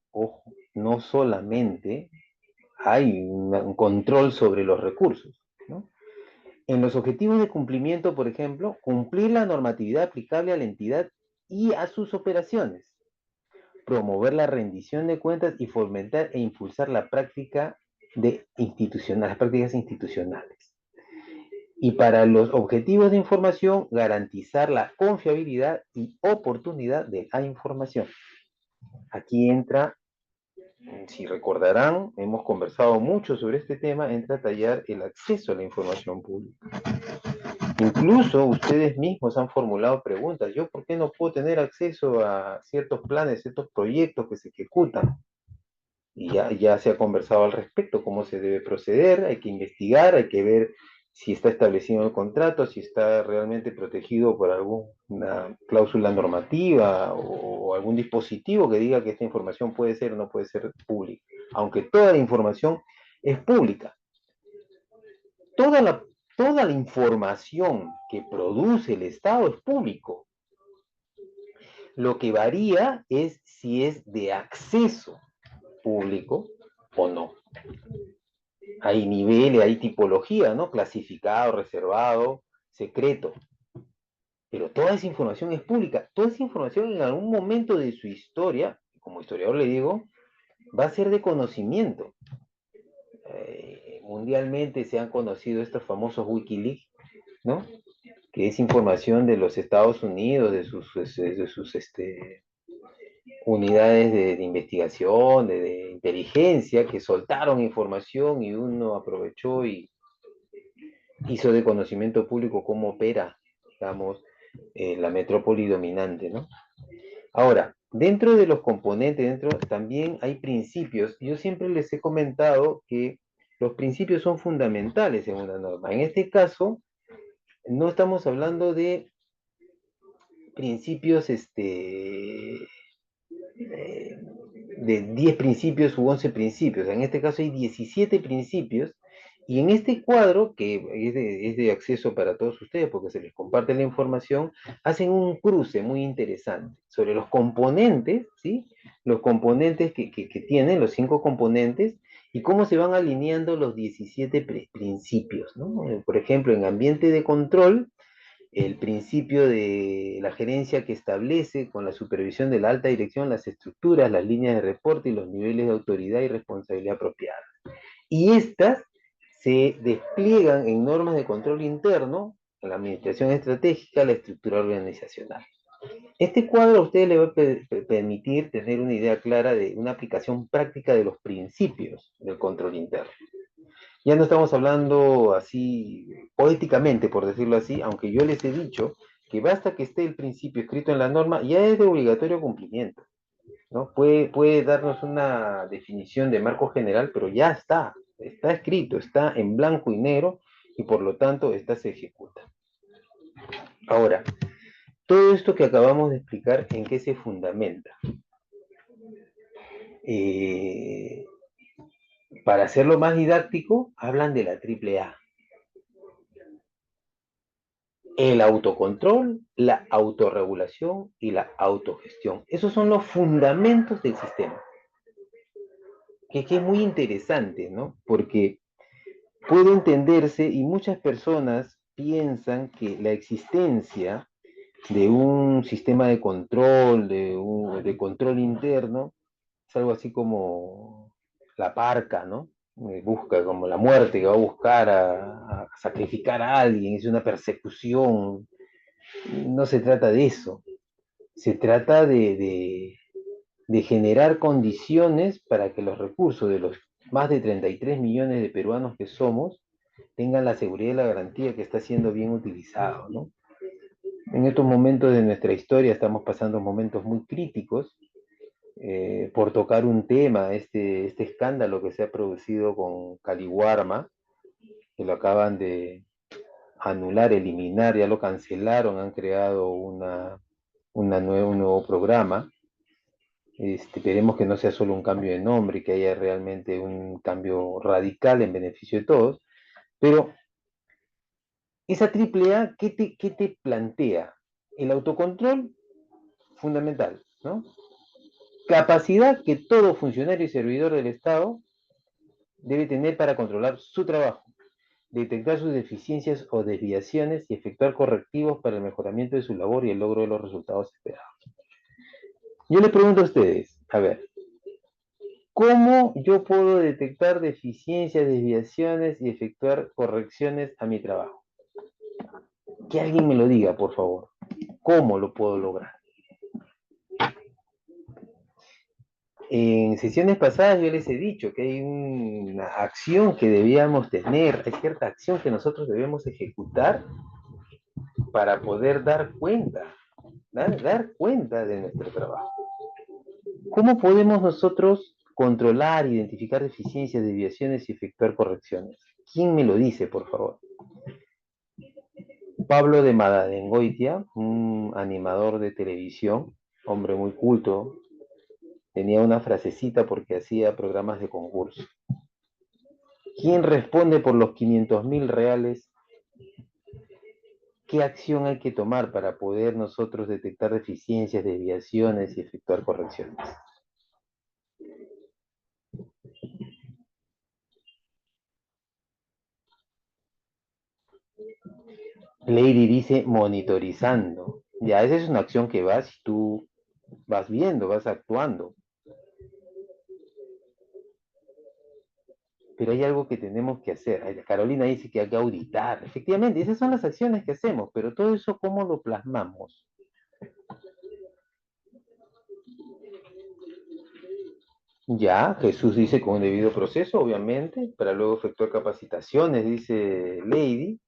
no solamente hay un control sobre los recursos, ¿no? En los objetivos de cumplimiento, por ejemplo, cumplir la normatividad aplicable a la entidad y a sus operaciones, promover la rendición de cuentas y fomentar e impulsar la práctica las prácticas institucionales. Y para los objetivos de información, garantizar la confiabilidad y oportunidad de la información. Aquí entra, si recordarán, hemos conversado mucho sobre este tema, entra a tallar el acceso a la información pública. Incluso ustedes mismos han formulado preguntas. ¿Yo por qué no puedo tener acceso a ciertos planes, ciertos proyectos que se ejecutan? Y ya se ha conversado al respecto, cómo se debe proceder, hay que investigar, hay que ver si está establecido en el contrato, si está realmente protegido por alguna cláusula normativa o algún dispositivo que diga que esta información puede ser o no puede ser pública. Aunque toda la información es pública. Toda la información que produce el Estado es público. Lo que varía es si es de acceso público o no. Hay niveles, hay tipología, ¿no? Clasificado, reservado, secreto. Pero toda esa información es pública. Toda esa información en algún momento de su historia, como historiador le digo, va a ser de conocimiento. Mundialmente se han conocido estos famosos Wikileaks, ¿no? Que es información de los Estados Unidos, de sus unidades de investigación, de inteligencia, que soltaron información y uno aprovechó y hizo de conocimiento público cómo opera, digamos, la metrópoli dominante, ¿no? Ahora, dentro de los componentes, también hay principios. Yo siempre les he comentado que los principios son fundamentales en una norma. En este caso, no estamos hablando de principios de 10 principios u 11 principios. En este caso hay 17 principios, y en este cuadro, que es de acceso para todos ustedes porque se les comparte la información, hacen un cruce muy interesante sobre los componentes, ¿sí? Los componentes que tienen, los 5 componentes, y cómo se van alineando los 17 principios, ¿no? Por ejemplo, en ambiente de control, el principio de la gerencia que establece con la supervisión de la alta dirección las estructuras, las líneas de reporte y los niveles de autoridad y responsabilidad apropiadas. Y estas se despliegan en normas de control interno, en la administración estratégica, la estructura organizacional. Este cuadro a ustedes les va a permitir tener una idea clara de una aplicación práctica de los principios del control interno. Ya no estamos hablando así poéticamente, por decirlo así, aunque yo les he dicho que basta que esté el principio escrito en la norma, ya es de obligatorio cumplimiento, ¿no? Puede darnos una definición de marco general, pero ya está escrito, está en blanco y negro, y por lo tanto esta se ejecuta. Ahora, todo esto que acabamos de explicar, ¿en qué se fundamenta? Para hacerlo más didáctico, hablan de la AAA. El autocontrol, la autorregulación y la autogestión. Esos son los fundamentos del sistema. Que es muy interesante, ¿no? Porque puede entenderse, y muchas personas piensan que la existencia de un sistema de control, de control interno, es algo así como la parca, ¿no? Busca como la muerte que va a buscar a sacrificar a alguien, es una persecución. No se trata de eso, se trata de generar condiciones para que los recursos de los más de 33 millones de peruanos que somos tengan la seguridad y la garantía que está siendo bien utilizado, ¿no? En estos momentos de nuestra historia estamos pasando momentos muy críticos. Por tocar un tema, este escándalo que se ha producido con Caliwarma, que lo acaban de anular, eliminar, ya lo cancelaron, han creado un nuevo programa. Esperemos que no sea solo un cambio de nombre, que haya realmente un cambio radical en beneficio de todos, pero esa triple A, qué te plantea? El autocontrol, fundamental, ¿no? Capacidad que todo funcionario y servidor del Estado debe tener para controlar su trabajo, detectar sus deficiencias o desviaciones y efectuar correctivos para el mejoramiento de su labor y el logro de los resultados esperados. Yo les pregunto a ustedes, a ver, ¿cómo yo puedo detectar deficiencias, desviaciones y efectuar correcciones a mi trabajo? Que alguien me lo diga, por favor. ¿Cómo lo puedo lograr? En sesiones pasadas yo les he dicho que hay una acción que debíamos tener, hay cierta acción que nosotros debemos ejecutar para poder dar cuenta de nuestro trabajo. ¿Cómo podemos nosotros controlar, identificar deficiencias, desviaciones y efectuar correcciones? ¿Quién me lo dice, por favor? Pablo de Madadengoitia, un animador de televisión, hombre muy culto, tenía una frasecita porque hacía programas de concurso. ¿Quién responde por los 500.000 reales? ¿Qué acción hay que tomar para poder nosotros detectar deficiencias, desviaciones y efectuar correcciones? Lady dice monitorizando. Ya, esa es una acción que vas y tú vas viendo, vas actuando. Pero hay algo que tenemos que hacer. Carolina dice que hay que auditar. Efectivamente, esas son las acciones que hacemos, pero todo eso, ¿cómo lo plasmamos? Ya, Jesús dice con un debido proceso, obviamente, para luego efectuar capacitaciones, dice Lady.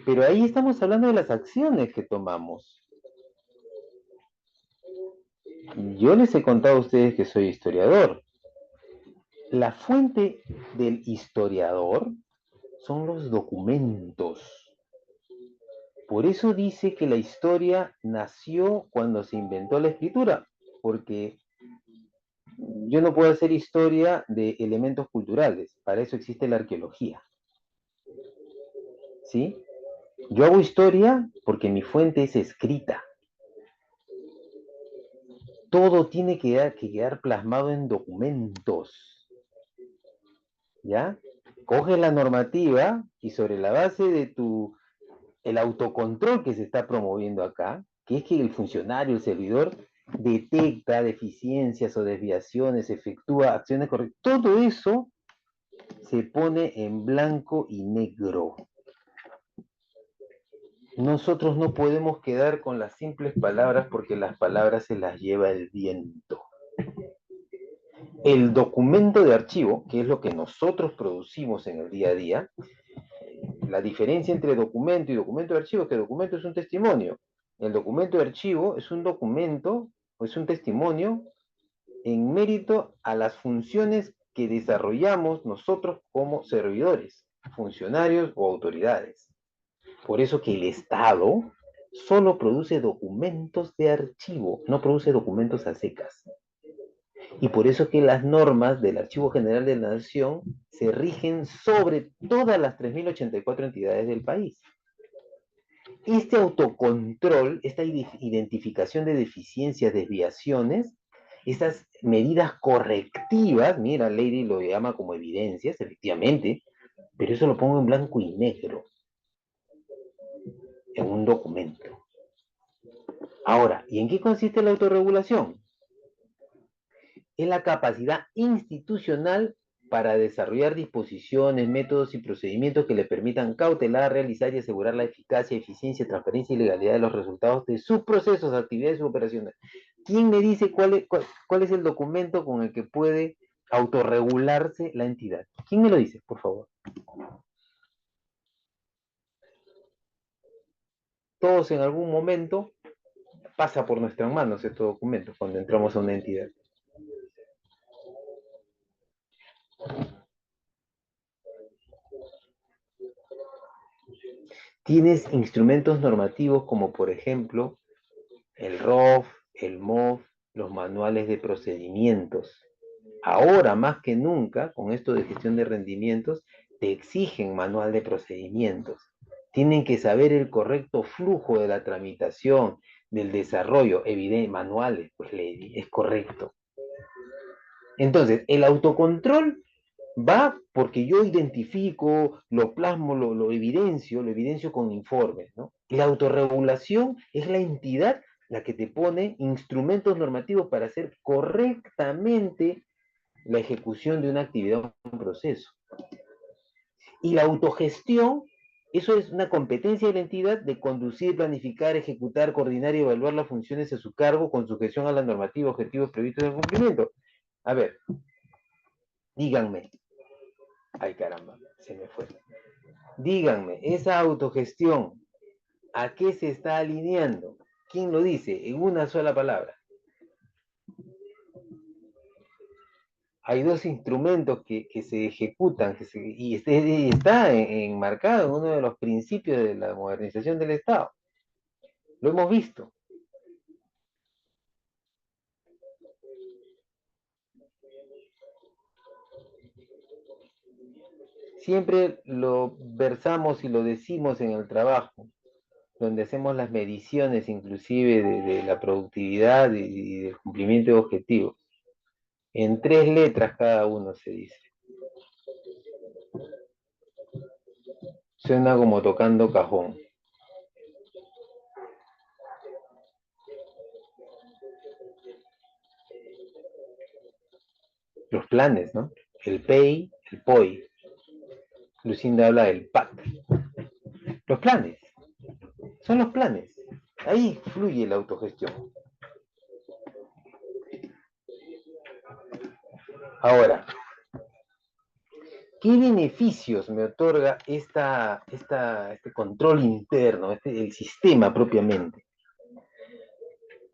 Pero ahí estamos hablando de las acciones que tomamos. Yo les he contado a ustedes que soy historiador. La fuente del historiador son los documentos. Por eso dice que la historia nació cuando se inventó la escritura, porque yo no puedo hacer historia de elementos culturales, para eso existe la arqueología. ¿Sí? Yo hago historia porque mi fuente es escrita. Todo tiene que quedar plasmado en documentos. ¿Ya? Coges la normativa y sobre la base de el autocontrol que se está promoviendo acá, que es que el funcionario, el servidor, detecta deficiencias o desviaciones, efectúa acciones correctas. Todo eso se pone en blanco y negro. Nosotros no podemos quedar con las simples palabras porque las palabras se las lleva el viento. El documento de archivo, que es lo que nosotros producimos en el día a día, la diferencia entre documento y documento de archivo es que el documento es un testimonio. El documento de archivo es un documento, o es un testimonio en mérito a las funciones que desarrollamos nosotros como servidores, funcionarios o autoridades. Por eso que el Estado solo produce documentos de archivo, no produce documentos a secas. Y por eso que las normas del Archivo General de la Nación se rigen sobre todas las 3.084 entidades del país. Este autocontrol, esta identificación de deficiencias, desviaciones, estas medidas correctivas, mira, Lady lo llama como evidencias, efectivamente, pero eso lo pongo en blanco y negro, en un documento. Ahora, ¿y en qué consiste la autorregulación? Es la capacidad institucional para desarrollar disposiciones, métodos y procedimientos que le permitan cautelar, realizar y asegurar la eficacia, eficiencia, transparencia y legalidad de los resultados de sus procesos, actividades y operaciones. ¿Quién me dice cuál es el documento con el que puede autorregularse la entidad? ¿Quién me lo dice, por favor? Todos en algún momento pasa por nuestras manos estos documentos cuando entramos a una entidad. Tienes instrumentos normativos como por ejemplo el ROF, el MOF, los manuales de procedimientos. Ahora más que nunca, con esto de gestión de rendimientos, te exigen manual de procedimientos. Tienen que saber el correcto flujo de la tramitación, del desarrollo, evidente, manuales, pues es correcto. Entonces, el autocontrol va porque yo identifico, lo plasmo, lo evidencio con informes, ¿no? La autorregulación es la entidad la que te pone instrumentos normativos para hacer correctamente la ejecución de una actividad o un proceso. Y la autogestión, eso es una competencia de la entidad de conducir, planificar, ejecutar, coordinar y evaluar las funciones a su cargo con sujeción a la normativa, objetivos previstos en el cumplimiento. A ver, díganme. Ay, caramba, se me fue. Díganme, esa autogestión, ¿a qué se está alineando? ¿Quién lo dice? En una sola palabra. Hay dos instrumentos que se ejecutan y está enmarcado en uno de los principios de la modernización del Estado. Lo hemos visto. Siempre lo versamos y lo decimos en el trabajo, donde hacemos las mediciones inclusive de la productividad y del cumplimiento de objetivos. En 3 letras cada uno se dice. Suena como tocando cajón. Los planes, ¿no? El PEI, el POI. Lucinda habla del PAC. Los planes. Son los planes. Ahí fluye la autogestión. Ahora, ¿qué beneficios me otorga este control interno, el sistema propiamente?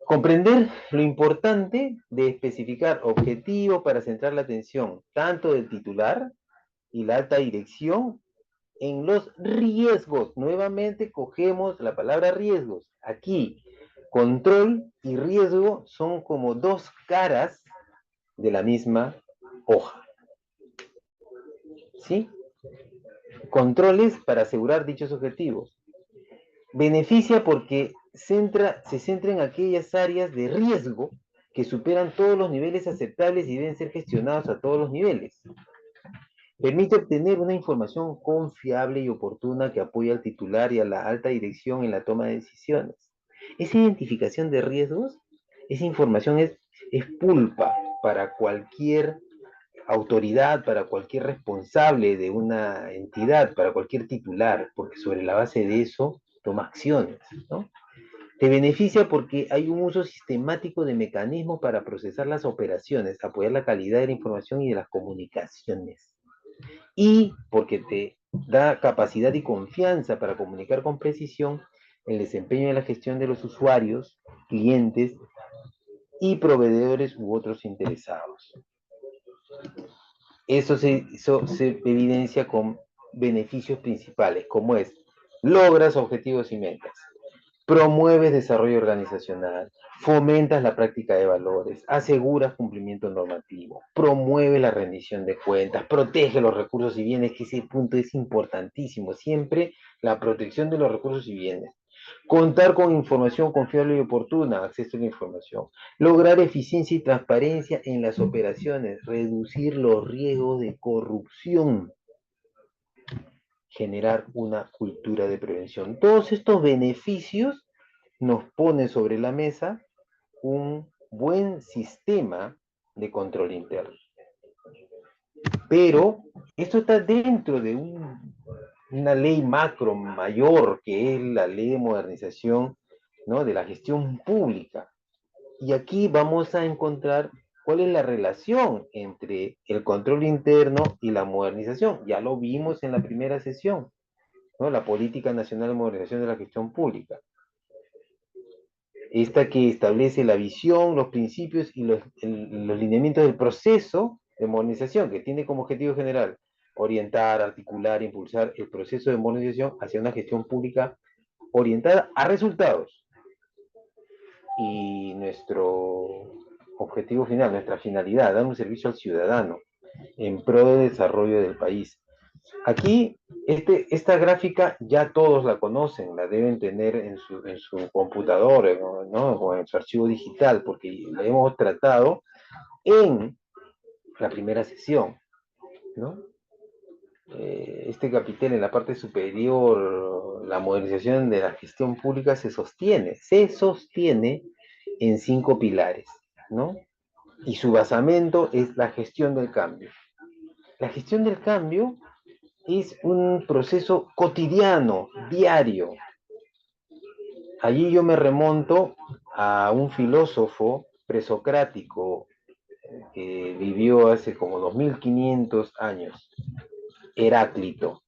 Comprender lo importante de especificar objetivos para centrar la atención tanto del titular y la alta dirección en los riesgos. Nuevamente cogemos la palabra riesgos. Aquí, control y riesgo son como dos caras de la misma hoja. ¿Sí? Controles para asegurar dichos objetivos. Beneficia porque se centra en aquellas áreas de riesgo que superan todos los niveles aceptables y deben ser gestionados a todos los niveles. Permite obtener una información confiable y oportuna que apoye al titular y a la alta dirección en la toma de decisiones. Esa identificación de riesgos, esa información es pulpa para cualquier autoridad, para cualquier responsable de una entidad, para cualquier titular, porque sobre la base de eso toma acciones, ¿no? Te beneficia porque hay un uso sistemático de mecanismos para procesar las operaciones, apoyar la calidad de la información y de las comunicaciones. Y porque te da capacidad y confianza para comunicar con precisión el desempeño de la gestión de los usuarios, clientes y proveedores u otros interesados. Eso se evidencia con beneficios principales, como es, logras objetivos y metas, promueves desarrollo organizacional, fomentas la práctica de valores, aseguras cumplimiento normativo, promueves la rendición de cuentas, protege los recursos y bienes, que ese punto es importantísimo, siempre la protección de los recursos y bienes. Contar con información confiable y oportuna, acceso a la información. Lograr eficiencia y transparencia en las operaciones, reducir los riesgos de corrupción, generar una cultura de prevención. Todos estos beneficios nos ponen sobre la mesa un buen sistema de control interno. Pero esto está dentro de una ley macro mayor, que es la ley de modernización, ¿no?, de la gestión pública. Y aquí vamos a encontrar cuál es la relación entre el control interno y la modernización. Ya lo vimos en la primera sesión, ¿no? La Política Nacional de Modernización de la Gestión Pública. Esta que establece la visión, los principios y los lineamientos del proceso de modernización, que tiene como objetivo general orientar, articular, impulsar el proceso de modernización hacia una gestión pública orientada a resultados. Y nuestro objetivo final, nuestra finalidad, dar un servicio al ciudadano en pro de desarrollo del país. Aquí, esta gráfica ya todos la conocen, la deben tener en su computador, ¿no? O en su archivo digital, porque la hemos tratado en la primera sesión, ¿no? Este capitel en la parte superior, la modernización de la gestión pública se sostiene en 5 pilares, ¿no? Y su basamento es la gestión del cambio. La gestión del cambio es un proceso cotidiano, diario. Allí yo me remonto a un filósofo presocrático que vivió hace como 2500 años, Heráclito.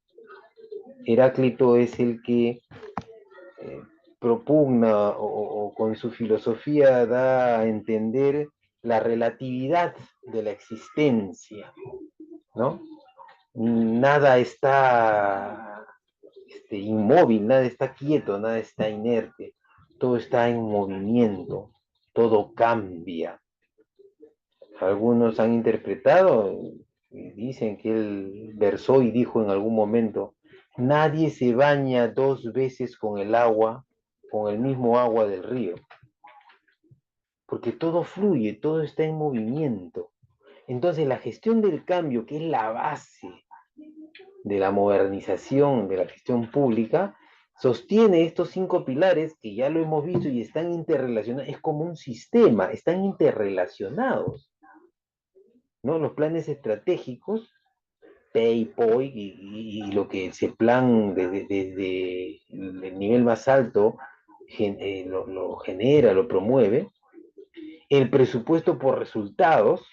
Heráclito es el que propugna o con su filosofía da a entender la relatividad de la existencia, ¿no? Nada está inmóvil, nada está quieto, nada está inerte, todo está en movimiento, todo cambia. Algunos han interpretado y dicen que él versó y dijo en algún momento: nadie se baña 2 veces con el mismo agua del río, porque todo fluye, todo está en movimiento. Entonces la gestión del cambio, que es la base de la modernización de la gestión pública, sostiene estos 5 pilares que ya lo hemos visto y están interrelacionados, es como un sistema, están interrelacionados, ¿no? Los planes estratégicos, PEI, POI, y lo que ese plan desde el nivel más alto lo genera, lo promueve, el presupuesto por resultados,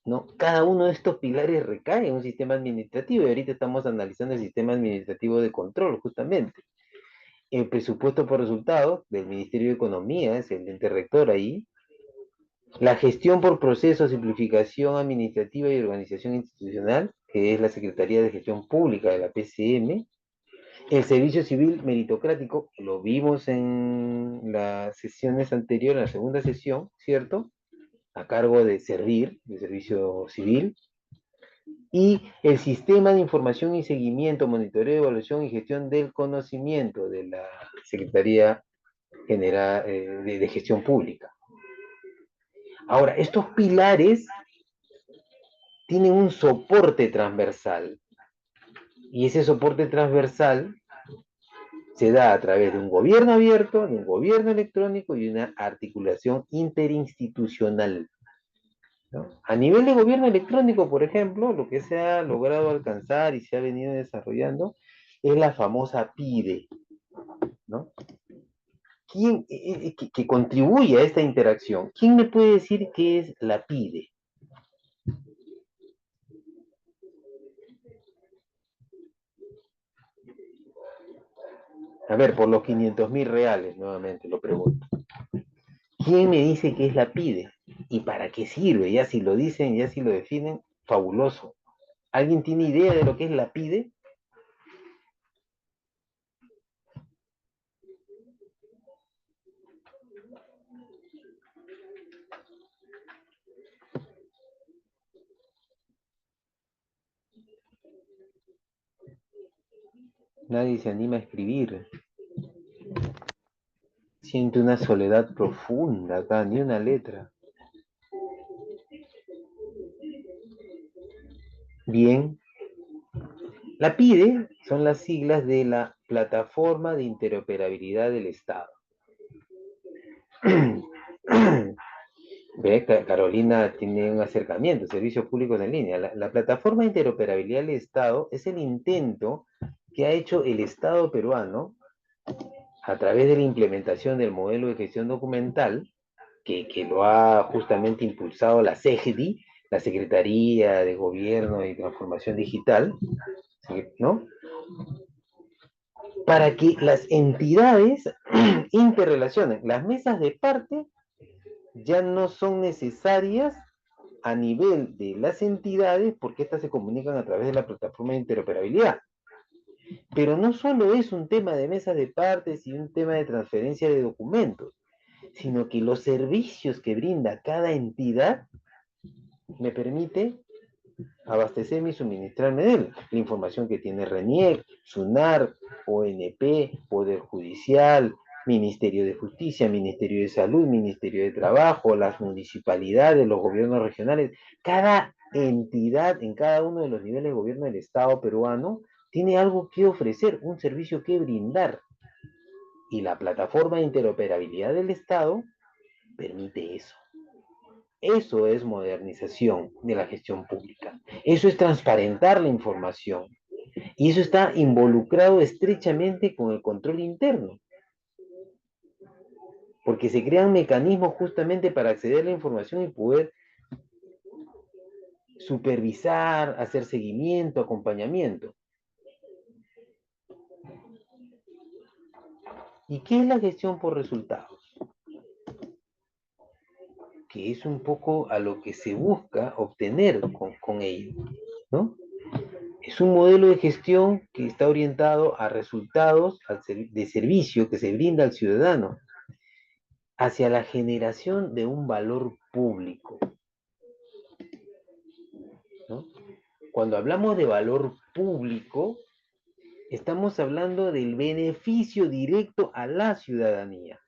¿no? Cada uno de estos pilares recae en un sistema administrativo, y ahorita estamos analizando el sistema administrativo de control, justamente. El presupuesto por resultados del Ministerio de Economía es el ente rector ahí. La gestión por procesos, simplificación administrativa y organización institucional, que es la Secretaría de Gestión Pública de la PCM. El servicio civil meritocrático, lo vimos en las sesiones anteriores, en la segunda sesión, ¿cierto? A cargo de Servir, de Servicio Civil. Y el sistema de información y seguimiento, monitoreo, evaluación y gestión del conocimiento de la Secretaría General de Gestión Pública. Ahora, estos pilares tienen un soporte transversal, y ese soporte transversal se da a través de un gobierno abierto, de un gobierno electrónico y una articulación interinstitucional, ¿no? A nivel de gobierno electrónico, por ejemplo, lo que se ha logrado alcanzar y se ha venido desarrollando es la famosa PIDE, ¿no? ¿Quién que contribuye a esta interacción? ¿Quién me puede decir qué es la PIDE? A ver, por los 500.000 reales, nuevamente lo pregunto. ¿Quién me dice qué es la PIDE? ¿Y para qué sirve? Ya si lo dicen, ya si lo definen, fabuloso. ¿Alguien tiene idea de lo que es la PIDE? Nadie se anima a escribir. Siento una soledad profunda acá, ni una letra. Bien. La PIDE son las siglas de la Plataforma de Interoperabilidad del Estado. Ve, Carolina tiene un acercamiento, servicios públicos en línea. La Plataforma de Interoperabilidad del Estado es el intento que ha hecho el Estado peruano a través de la implementación del modelo de gestión documental, que lo ha justamente impulsado la SEGDI, la Secretaría de Gobierno y Transformación Digital, ¿no? Para que las entidades interrelacionen. Las mesas de parte ya no son necesarias a nivel de las entidades, porque éstas se comunican a través de la plataforma de interoperabilidad. Pero no solo es un tema de mesas de partes y un tema de transferencia de documentos, sino que los servicios que brinda cada entidad me permite abastecerme y suministrarme de él. La información que tiene RENIEC, SUNAR, ONP, Poder Judicial, Ministerio de Justicia, Ministerio de Salud, Ministerio de Trabajo, las municipalidades, los gobiernos regionales. Cada entidad en cada uno de los niveles de gobierno del Estado peruano tiene algo que ofrecer, un servicio que brindar. Y la plataforma de interoperabilidad del Estado permite eso. Eso es modernización de la gestión pública. Eso es transparentar la información. Y eso está involucrado estrechamente con el control interno. Porque se crean mecanismos justamente para acceder a la información y poder supervisar, hacer seguimiento, acompañamiento. ¿Y qué es la gestión por resultados? Que es un poco a lo que se busca obtener con ello, ¿no? Es un modelo de gestión que está orientado a resultados de servicio que se brinda al ciudadano, hacia la generación de un valor público, ¿no? Cuando hablamos de valor público, estamos hablando del beneficio directo a la ciudadanía.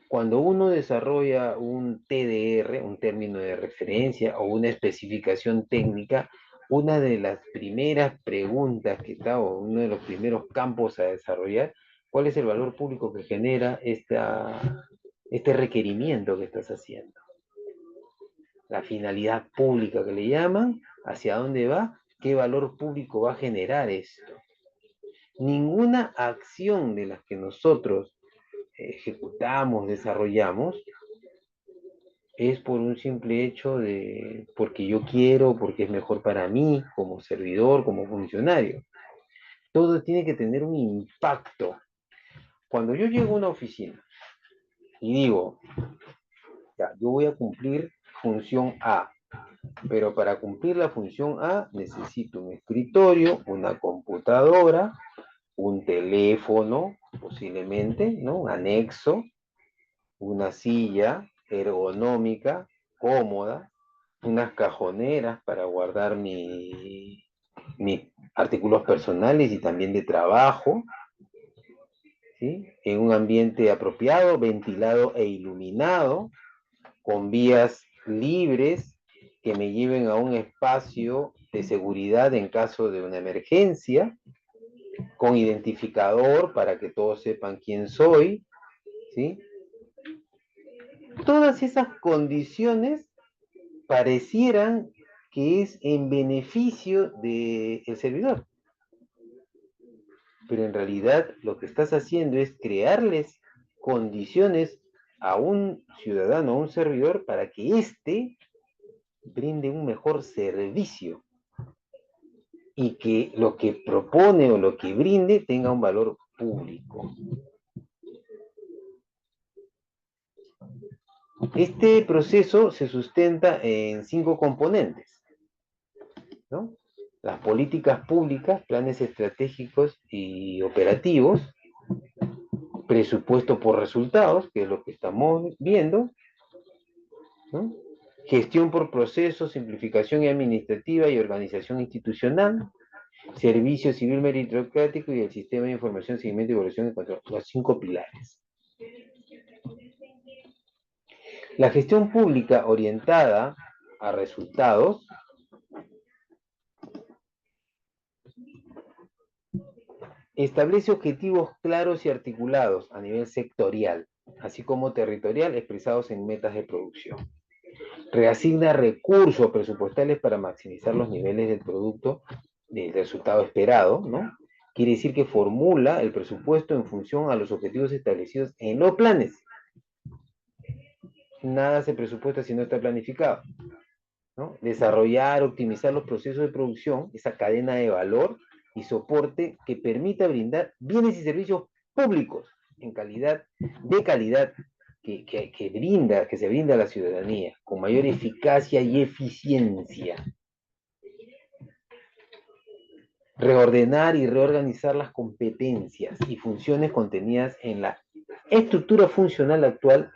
Cuando uno desarrolla un TDR, un término de referencia o una especificación técnica, una de las primeras preguntas que está, o uno de los primeros campos a desarrollar, ¿cuál es el valor público que genera este requerimiento que estás haciendo? La finalidad pública que le llaman, hacia dónde va, qué valor público va a generar esto. Ninguna acción de las que nosotros ejecutamos, desarrollamos, es por un simple hecho de porque yo quiero, porque es mejor para mí, como servidor, como funcionario. Todo tiene que tener un impacto. Cuando yo llego a una oficina y digo, ya, yo voy a cumplir función A, pero para cumplir la función A necesito un escritorio, una computadora, un teléfono, posiblemente, ¿no? Un anexo, una silla ergonómica, cómoda, unas cajoneras para guardar mis artículos personales y también de trabajo, ¿sí? En un ambiente apropiado, ventilado e iluminado, con vías libres que me lleven a un espacio de seguridad en caso de una emergencia, con identificador para que todos sepan quién soy, ¿sí? Todas esas condiciones parecieran que es en beneficio del servidor. Pero en realidad lo que estás haciendo es crearles condiciones a un ciudadano, a un servidor, para que éste brinde un mejor servicio y que lo que propone o lo que brinde tenga un valor público. Este proceso se sustenta en 5 componentes, ¿no? Las políticas públicas, planes estratégicos y operativos, presupuesto por resultados, que es lo que estamos viendo, ¿no? Gestión por procesos, simplificación administrativa y organización institucional, servicio civil meritocrático y el sistema de información, seguimiento, evaluación y control, los 5 pilares. La gestión pública orientada a resultados establece objetivos claros y articulados a nivel sectorial, así como territorial, expresados en metas de producción. Reasigna recursos presupuestales para maximizar los niveles del producto, del resultado esperado, ¿no? Quiere decir que formula el presupuesto en función a los objetivos establecidos en los planes. Nada se presupuesta si no está planificado, ¿no? Desarrollar, optimizar los procesos de producción, esa cadena de valor y soporte que permita brindar bienes y servicios públicos en calidad, de calidad, que se brinda a la ciudadanía, con mayor eficacia y eficiencia. Reordenar y reorganizar las competencias y funciones contenidas en la estructura funcional actual,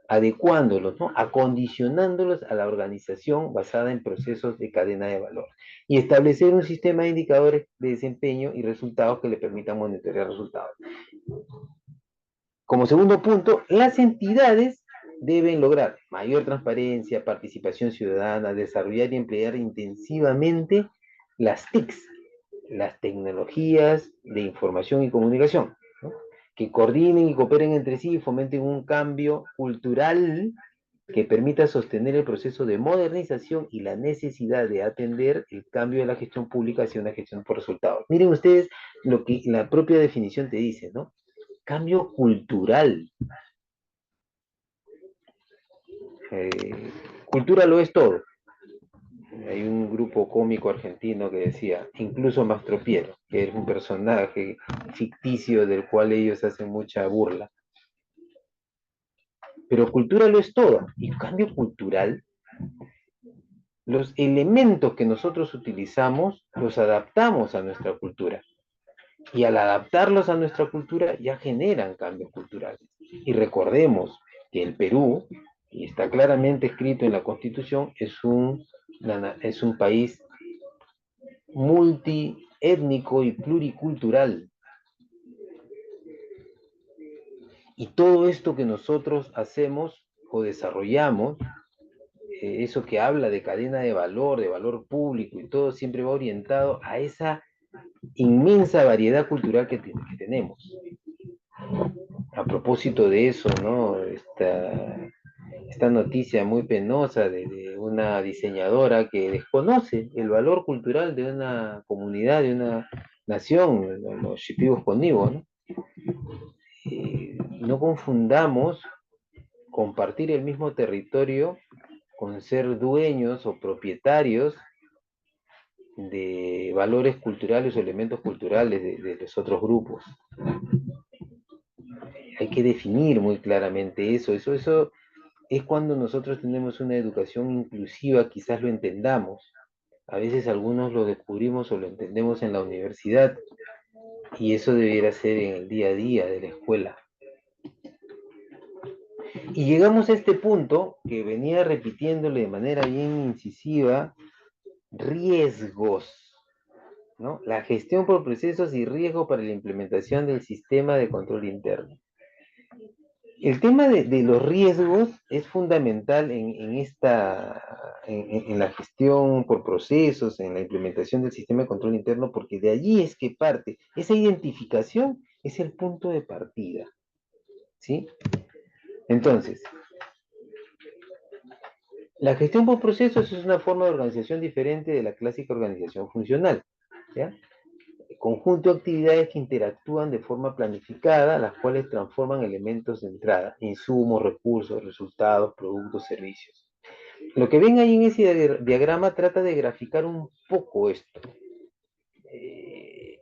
adecuándolos, ¿no? Acondicionándolos a la organización basada en procesos de cadena de valor. Y establecer un sistema de indicadores de desempeño y resultados que le permitan monitorear resultados. Como segundo punto, las entidades deben lograr mayor transparencia, participación ciudadana, desarrollar y emplear intensivamente las TICs, las tecnologías de información y comunicación, ¿no? Que coordinen y cooperen entre sí y fomenten un cambio cultural que permita sostener el proceso de modernización y la necesidad de atender el cambio de la gestión pública hacia una gestión por resultados. Miren ustedes lo que la propia definición te dice, ¿no? Cambio cultural. Cultura lo es todo. Hay un grupo cómico argentino que decía, incluso Mastro Piero, que es un personaje ficticio del cual ellos hacen mucha burla. Pero cultura lo es todo. Y cambio cultural, los elementos que nosotros utilizamos los adaptamos a nuestra cultura. Y al adaptarlos a nuestra cultura ya generan cambios culturales. Y recordemos que el Perú, y está claramente escrito en la Constitución, es un país multiétnico y pluricultural. Y todo esto que nosotros hacemos o desarrollamos, eso que habla de cadena de valor público y todo, siempre va orientado a esa inmensa variedad cultural que tenemos. A propósito de eso, ¿no? Esta noticia muy penosa de una diseñadora que desconoce el valor cultural de una comunidad, de una nación, los shipibos conmigo, ¿no? No confundamos compartir el mismo territorio con ser dueños o propietarios de valores culturales o elementos culturales de los otros grupos. Hay que definir muy claramente eso es cuando nosotros tenemos una educación inclusiva, quizás lo entendamos. A veces algunos lo descubrimos o lo entendemos en la universidad, y eso debiera ser en el día a día de la escuela. Y llegamos a este punto que venía repitiéndole de manera bien incisiva: riesgos, ¿no? La gestión por procesos y riesgo para la implementación del sistema de control interno. El tema de los riesgos es fundamental en la gestión por procesos, en la implementación del sistema de control interno, porque de allí es que parte. Esa identificación es el punto de partida, ¿sí? Entonces, la gestión por procesos es una forma de organización diferente de la clásica organización funcional, ¿ya? Conjunto de actividades que interactúan de forma planificada, las cuales transforman elementos de entrada, insumos, recursos, resultados, productos, servicios. Lo que ven ahí en ese diagrama trata de graficar un poco esto.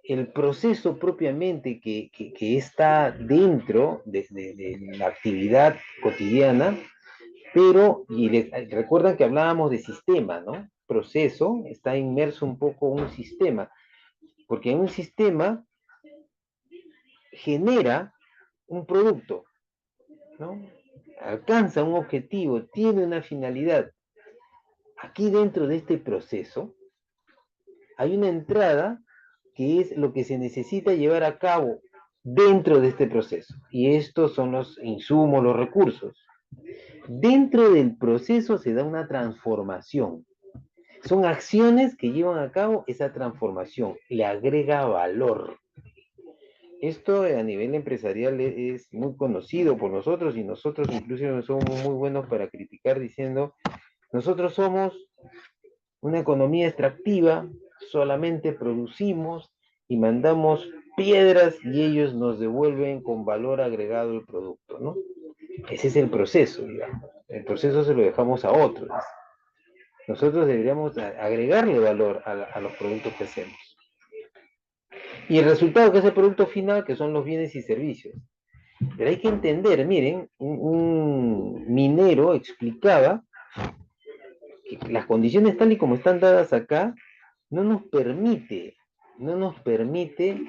El proceso propiamente que está dentro de la actividad cotidiana, pero, recuerdan que hablábamos de sistema, ¿no? Proceso está inmerso un poco en un sistema, porque en un sistema genera un producto, ¿no? Alcanza un objetivo, tiene una finalidad. Aquí dentro de este proceso hay una entrada que es lo que se necesita llevar a cabo dentro de este proceso. Y estos son los insumos, los recursos. Dentro del proceso se da una transformación. Son acciones que llevan a cabo esa transformación, le agrega valor. Esto a nivel empresarial es muy conocido por nosotros, y nosotros incluso somos muy buenos para criticar diciendo: nosotros somos una economía extractiva, solamente producimos y mandamos piedras y ellos nos devuelven con valor agregado el producto, ¿no? Ese es el proceso, digamos. El proceso se lo dejamos a otros. Nosotros deberíamos agregarle valor a los productos que hacemos. Y el resultado, que es el producto final, que son los bienes y servicios. Pero hay que entender, miren, un minero explicaba que las condiciones tal y como están dadas acá no nos permite, no nos permite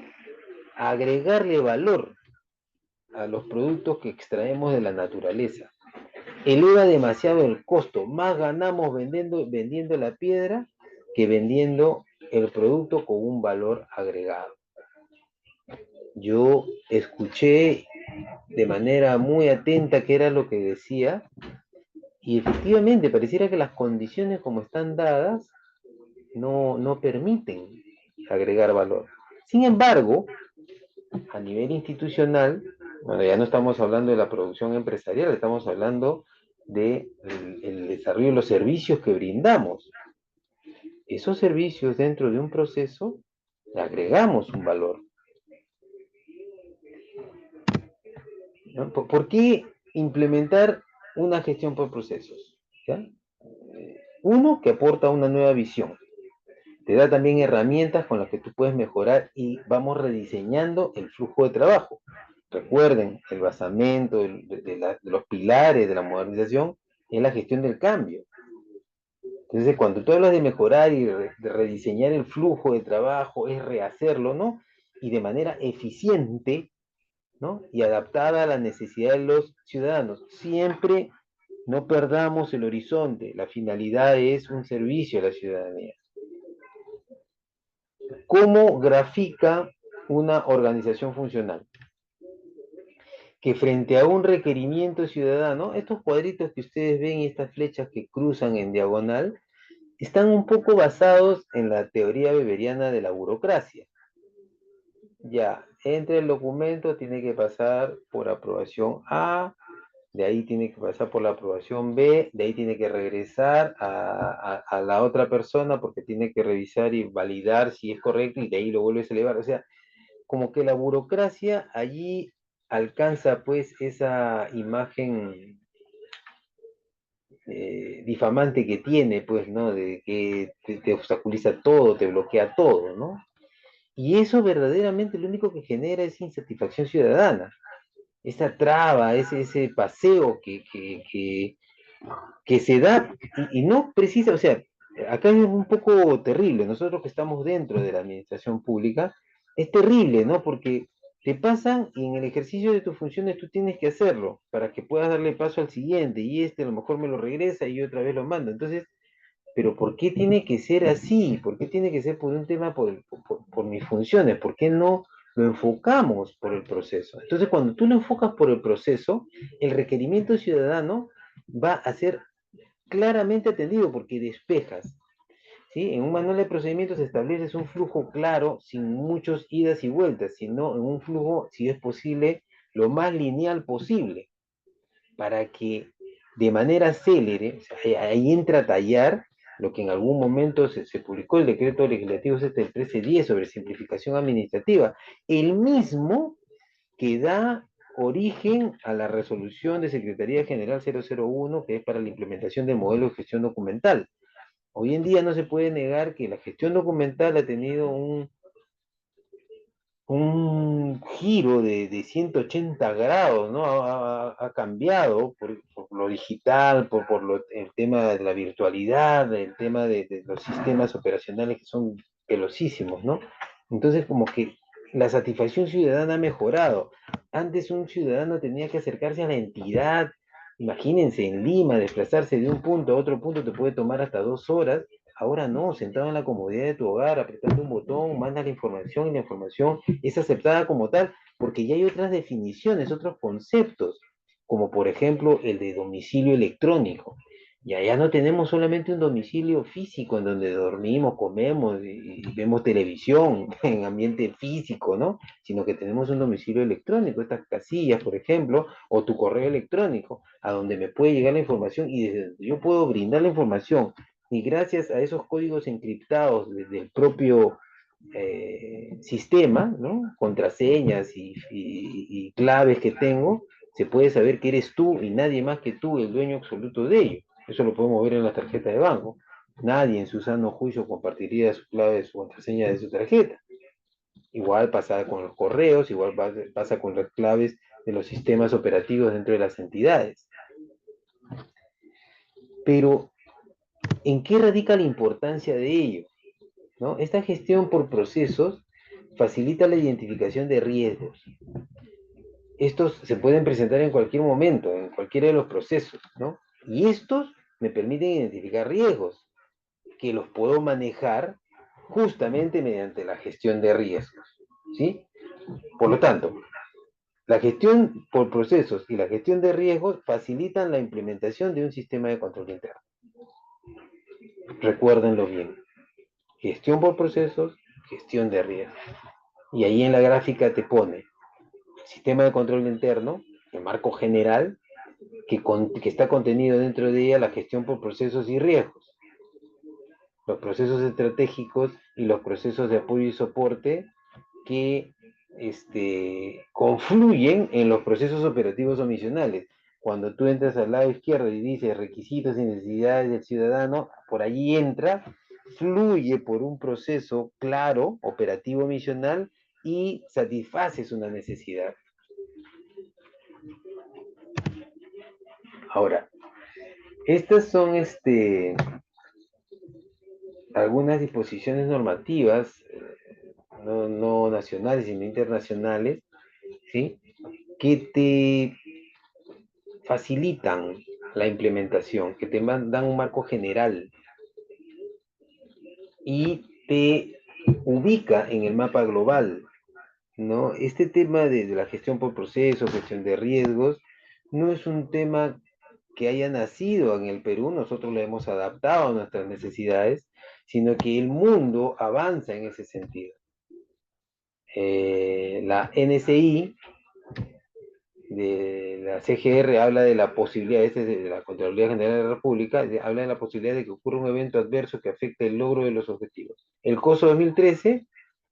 agregarle valor a los productos que extraemos de la naturaleza. Eleva demasiado el costo, más ganamos vendiendo la piedra que vendiendo el producto con un valor agregado. Yo escuché de manera muy atenta qué era lo que decía, y efectivamente pareciera que las condiciones como están dadas no permiten agregar valor. Sin embargo, a nivel institucional, bueno, ya no estamos hablando de la producción empresarial, estamos hablando de el desarrollo de los servicios que brindamos. Esos servicios dentro de un proceso le agregamos un valor, ¿no? ¿Por qué implementar una gestión por procesos? ¿Ya? Uno, que aporta una nueva visión. Te da también herramientas con las que tú puedes mejorar y vamos rediseñando el flujo de trabajo. Recuerden, el basamento de los pilares de la modernización es la gestión del cambio. Entonces, cuando tú hablas de mejorar y de rediseñar el flujo de trabajo, es rehacerlo, ¿no? Y de manera eficiente, ¿no? Y adaptada a la necesidad de los ciudadanos. Siempre no perdamos el horizonte. La finalidad es un servicio a la ciudadanía. ¿Cómo grafica una organización funcional? Que frente a un requerimiento ciudadano, estos cuadritos que ustedes ven y estas flechas que cruzan en diagonal, están un poco basados en la teoría weberiana de la burocracia. Ya, entre el documento tiene que pasar por aprobación A, de ahí tiene que pasar por la aprobación B, de ahí tiene que regresar a la otra persona porque tiene que revisar y validar si es correcto y de ahí lo vuelves a elevar. O sea, como que la burocracia allí alcanza pues esa imagen difamante que tiene, pues, ¿no? De que te obstaculiza todo, te bloquea todo, ¿no? Y eso verdaderamente lo único que genera es insatisfacción ciudadana, esa traba, ese paseo que se da y no precisa, o sea, acá es un poco terrible, nosotros que estamos dentro de la administración pública, es terrible, ¿no? Porque te pasan y en el ejercicio de tus funciones tú tienes que hacerlo para que puedas darle paso al siguiente y este a lo mejor me lo regresa y yo otra vez lo mando. Entonces, pero ¿por qué tiene que ser así? ¿Por qué tiene que ser por un tema por mis funciones? ¿Por qué no lo enfocamos por el proceso? Entonces, cuando tú lo enfocas por el proceso, el requerimiento ciudadano va a ser claramente atendido porque despejas. ¿Sí? En un manual de procedimientos estableces un flujo claro, sin muchos idas y vueltas, sino en un flujo, si es posible, lo más lineal posible, para que de manera célere, o sea, ahí entra a tallar lo que en algún momento se publicó el decreto legislativo este del 1310 sobre simplificación administrativa, el mismo que da origen a la resolución de Secretaría General 001, que es para la implementación del modelo de gestión documental. Hoy en día no se puede negar que la gestión documental ha tenido un giro de 180 grados, ¿no? Ha cambiado por lo digital, el tema de la virtualidad, el tema de los sistemas operacionales que son velocísimos, ¿no? Entonces, como que la satisfacción ciudadana ha mejorado. Antes un ciudadano tenía que acercarse a la entidad, imagínense, en Lima, desplazarse de un punto a otro punto te puede tomar hasta 2 horas. Ahora no, sentado en la comodidad de tu hogar, apretando un botón, mandas la información y la información es aceptada como tal, porque ya hay otras definiciones, otros conceptos, como por ejemplo el de domicilio electrónico. Y allá no tenemos solamente un domicilio físico en donde dormimos, comemos y vemos televisión en ambiente físico, ¿no? Sino que tenemos un domicilio electrónico, estas casillas, por ejemplo, o tu correo electrónico, a donde me puede llegar la información y desde donde yo puedo brindar la información y gracias a esos códigos encriptados desde el propio sistema, ¿no? Contraseñas y claves que tengo, se puede saber que eres tú y nadie más que tú el dueño absoluto de ello. Eso lo podemos ver en la tarjeta de banco. Nadie en su sano juicio compartiría su clave, su contraseña de su tarjeta. Igual pasa con los correos, igual pasa con las claves de los sistemas operativos dentro de las entidades. Pero, ¿en qué radica la importancia de ello? ¿No? Esta gestión por procesos facilita la identificación de riesgos. Estos se pueden presentar en cualquier momento, en cualquiera de los procesos, ¿no? Y estos me permiten identificar riesgos, que los puedo manejar justamente mediante la gestión de riesgos, ¿sí? Por lo tanto, la gestión por procesos y la gestión de riesgos facilitan la implementación de un sistema de control interno. Recuérdenlo bien. Gestión por procesos, gestión de riesgos. Y ahí en la gráfica te pone sistema de control interno, el marco general, que está contenido dentro de ella la gestión por procesos y riesgos. Los procesos estratégicos y los procesos de apoyo y soporte que confluyen en los procesos operativos o misionales. Cuando tú entras al lado izquierdo y dices requisitos y necesidades del ciudadano, por allí entra, fluye por un proceso claro, operativo misional, y satisfaces una necesidad. Ahora, estas son algunas disposiciones normativas, no nacionales, sino internacionales, ¿sí? Que te facilitan la implementación, que te dan un marco general y te ubica en el mapa global, ¿no? Este tema de la gestión por proceso, gestión de riesgos, no es un tema que haya nacido en el Perú, nosotros lo hemos adaptado a nuestras necesidades, sino que el mundo avanza en ese sentido. La NCI de la CGR habla de la posibilidad, de la Contraloría General de la República, habla de la posibilidad de que ocurra un evento adverso que afecte el logro de los objetivos. El COSO 2013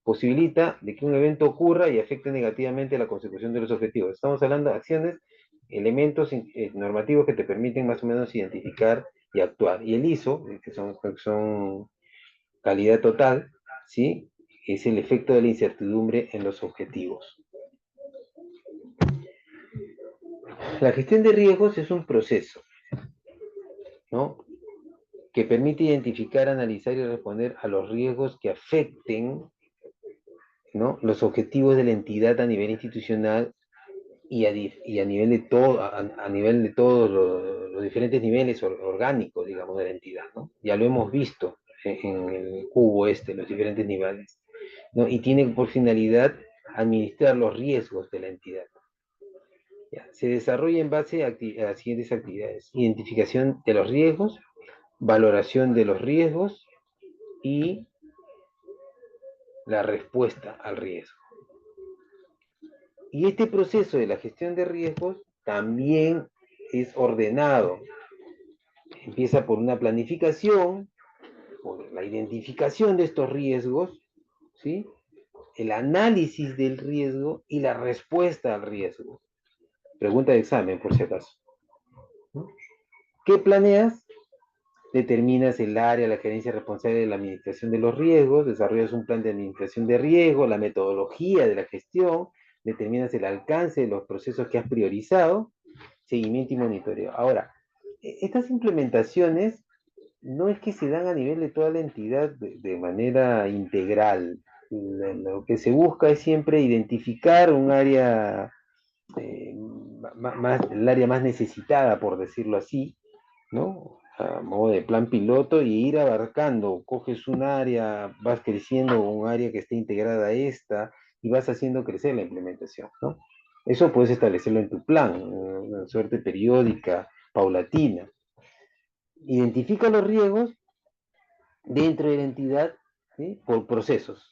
posibilita de que un evento ocurra y afecte negativamente la consecución de los objetivos. Estamos hablando de acciones, elementos normativos que te permiten más o menos identificar y actuar. Y el ISO, que son calidad total, ¿sí? Es el efecto de la incertidumbre en los objetivos. La gestión de riesgos es un proceso, ¿no? Que permite identificar, analizar y responder a los riesgos que afecten, ¿no?, los objetivos de la entidad a nivel institucional y a nivel de todos los diferentes niveles orgánicos, digamos, de la entidad, ¿no? Ya lo hemos visto en el cubo los diferentes niveles, ¿no? Y tiene por finalidad administrar los riesgos de la entidad. Ya, se desarrolla en base a las siguientes actividades: identificación de los riesgos, valoración de los riesgos y la respuesta al riesgo. Y este proceso de la gestión de riesgos también es ordenado. Empieza por una planificación, por la identificación de estos riesgos, ¿sí?, el análisis del riesgo y la respuesta al riesgo. Pregunta de examen, por si acaso. ¿Qué planeas? Determinas el área, la gerencia responsable de la administración de los riesgos, desarrollas un plan de administración de riesgo, la metodología de la gestión, determinas el alcance de los procesos que has priorizado, seguimiento y monitoreo. Ahora, estas implementaciones no es que se dan a nivel de toda la entidad de manera integral. Lo que se busca es siempre identificar un área, el área más necesitada, por decirlo así, ¿no?, a modo de plan piloto, y ir abarcando. Coges un área, vas creciendo un área que esté integrada a esta, y vas haciendo crecer la implementación, ¿no? Eso puedes establecerlo en tu plan, una suerte periódica, paulatina. Identifica los riesgos dentro de la entidad, ¿sí?, por procesos.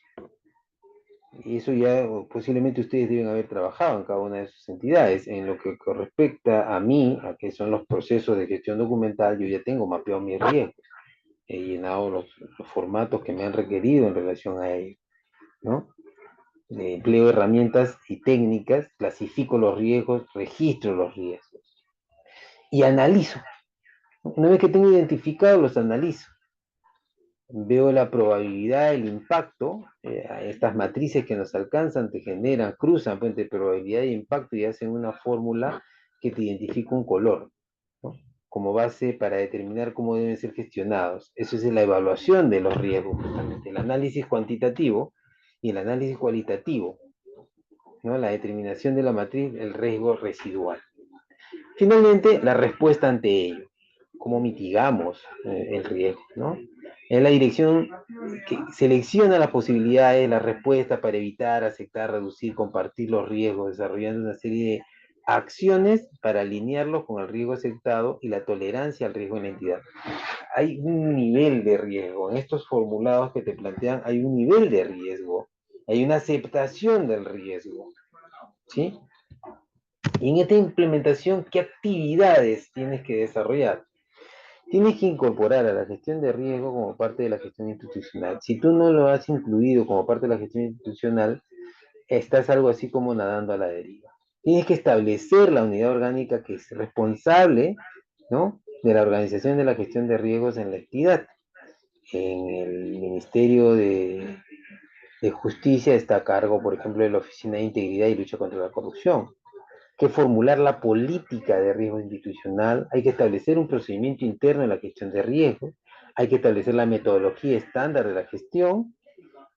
Y eso ya posiblemente ustedes deben haber trabajado en cada una de sus entidades. En lo que respecta a mí, a que son los procesos de gestión documental, yo ya tengo mapeado mis riesgos. He llenado los formatos que me han requerido en relación a ello, ¿no? Empleo herramientas y técnicas, clasifico los riesgos, registro los riesgos y analizo. Una vez que tengo identificado, los analizo. veo la probabilidad, el impacto, estas matrices que nos alcanzan te generan, cruzan pues, entre probabilidad e impacto y hacen una fórmula que te identifica un color, ¿no? Como base para determinar cómo deben ser gestionados. Eso es la evaluación de los riesgos, justamente, el análisis cuantitativo y el análisis cualitativo, ¿no? La determinación de la matriz, el riesgo residual. Finalmente, la respuesta ante ello. ¿Cómo mitigamos el riesgo, ¿no? Es la dirección que selecciona las posibilidades, la respuesta para evitar, aceptar, reducir, compartir los riesgos, desarrollando una serie de acciones para alinearlos con el riesgo aceptado y la tolerancia al riesgo en la entidad. Hay un nivel de riesgo. En estos formulados que te plantean, hay un nivel de riesgo. Hay una aceptación del riesgo, ¿sí? Y en esta implementación, ¿qué actividades tienes que desarrollar? Tienes que incorporar a la gestión de riesgo como parte de la gestión institucional. Si tú no lo has incluido como parte de la gestión institucional, estás algo así como nadando a la deriva. Tienes que establecer la unidad orgánica que es responsable, ¿no?, de la organización de la gestión de riesgos en la entidad. En el Ministerio de Justicia está a cargo, por ejemplo, de la Oficina de Integridad y Lucha contra la Corrupción. Que formular la política de riesgo institucional, hay que establecer un procedimiento interno en la gestión de riesgo, hay que establecer la metodología estándar de la gestión,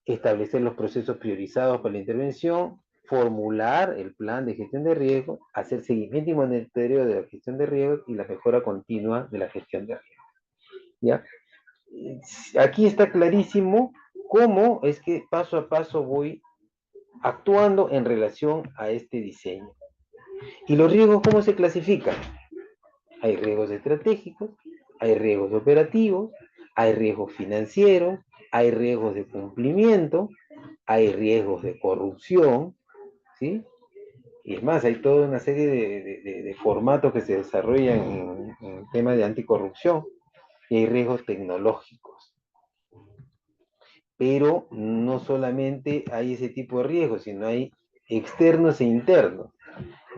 establecer los procesos priorizados para la intervención, formular el plan de gestión de riesgo, hacer seguimiento y monitoreo de la gestión de riesgo y la mejora continua de la gestión de riesgo. ¿Ya? Aquí está clarísimo cómo es que paso a paso voy actuando en relación a este diseño. ¿Y los riesgos cómo se clasifican? Hay riesgos estratégicos, hay riesgos operativos, hay riesgos financieros, hay riesgos de cumplimiento, hay riesgos de corrupción, ¿sí? Y es más, hay toda una serie de formatos que se desarrollan en temas de anticorrupción, y hay riesgos tecnológicos. Pero no solamente hay ese tipo de riesgos, sino hay externos e internos.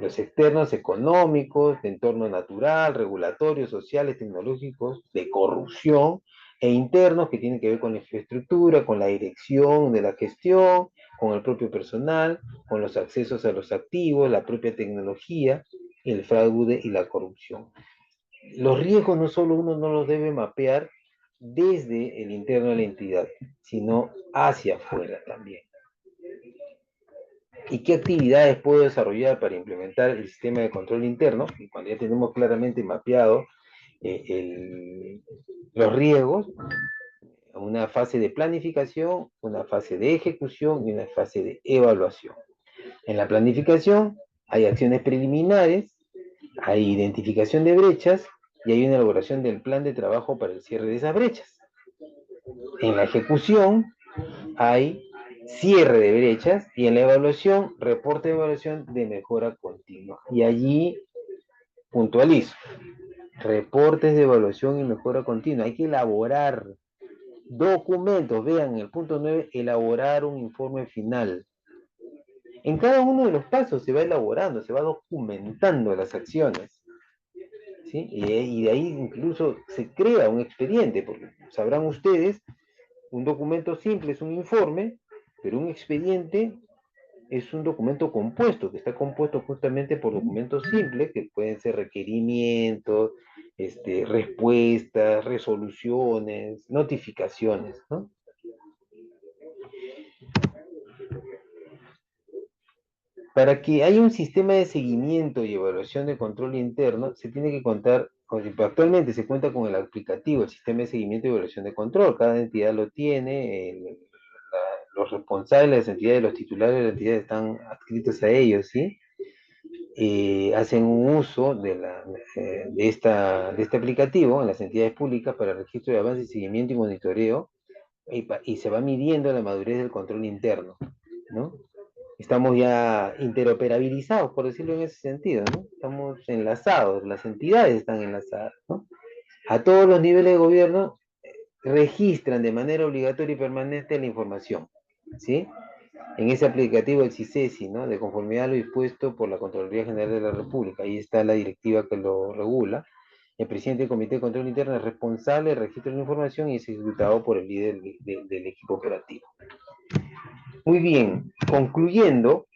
Los externos económicos, de entorno natural, regulatorios, sociales, tecnológicos, de corrupción, e internos que tienen que ver con la infraestructura, con la dirección de la gestión, con el propio personal, con los accesos a los activos, la propia tecnología, el fraude y la corrupción. Los riesgos no solo uno no los debe mapear desde el interno de la entidad, sino hacia afuera también. ¿Y qué actividades puedo desarrollar para implementar el sistema de control interno? Y cuando ya tenemos claramente mapeado los riesgos, una fase de planificación, una fase de ejecución y una fase de evaluación. En la planificación hay acciones preliminares, hay identificación de brechas y hay una elaboración del plan de trabajo para el cierre de esas brechas. En la ejecución hay cierre de brechas y en la evaluación, reporte de evaluación de mejora continua. Y allí puntualizo, reportes de evaluación y mejora continua. Hay que elaborar documentos, vean en el punto 9, elaborar un informe final. En cada uno de los pasos se va elaborando, se va documentando las acciones, ¿sí? Y de ahí incluso se crea un expediente, porque sabrán ustedes, un documento simple es un informe, pero un expediente es un documento compuesto, que está compuesto justamente por documentos simples, que pueden ser requerimientos, respuestas, resoluciones, notificaciones, ¿no? Para que haya un sistema de seguimiento y evaluación de control interno, se tiene que contar, actualmente se cuenta con el aplicativo, el sistema de seguimiento y evaluación de control, cada entidad lo tiene, los responsables de las entidades, los titulares de la entidad están adscritos a ellos, ¿sí? Hacen un uso de este aplicativo en las entidades públicas para el registro de avance, seguimiento y monitoreo, y se va midiendo la madurez del control interno, ¿no? Estamos ya interoperabilizados, por decirlo en ese sentido, ¿no? Estamos enlazados, las entidades están enlazadas, ¿no? A todos los niveles de gobierno registran de manera obligatoria y permanente la información, ¿sí? En ese aplicativo el CICESI, ¿no? De conformidad a lo dispuesto por la Contraloría General de la República, ahí está la directiva que lo regula, El presidente del Comité de Control Interno es responsable del registro de la información y es ejecutado por el líder del equipo operativo. Muy bien, concluyendo,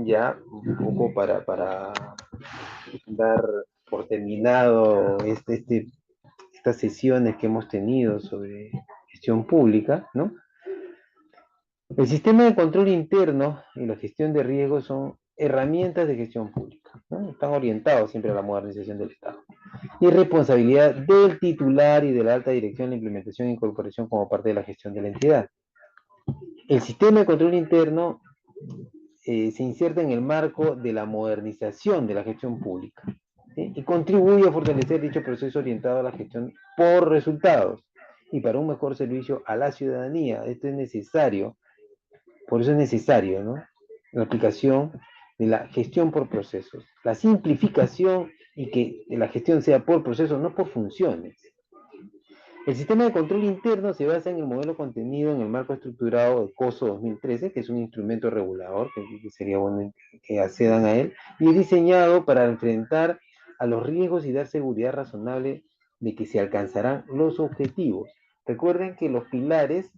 ya un poco para dar por terminado estas sesiones que hemos tenido sobre gestión pública, ¿no? El sistema de control interno y la gestión de riesgos son herramientas de gestión pública, ¿no? Están orientados siempre a la modernización del Estado. Y responsabilidad del titular y de la alta dirección la implementación e incorporación como parte de la gestión de la entidad. El sistema de control interno se inserta en el marco de la modernización de la gestión pública, ¿sí? Y contribuye a fortalecer dicho proceso orientado a la gestión por resultados y para un mejor servicio a la ciudadanía. Esto es necesario. Por eso es necesario, ¿no?, la aplicación de la gestión por procesos, la simplificación y que la gestión sea por procesos, no por funciones. El sistema de control interno se basa en el modelo contenido en el marco estructurado de COSO 2013, que es un instrumento regulador, que sería bueno que accedan a él, y es diseñado para enfrentar a los riesgos y dar seguridad razonable de que se alcanzarán los objetivos. Recuerden que los pilares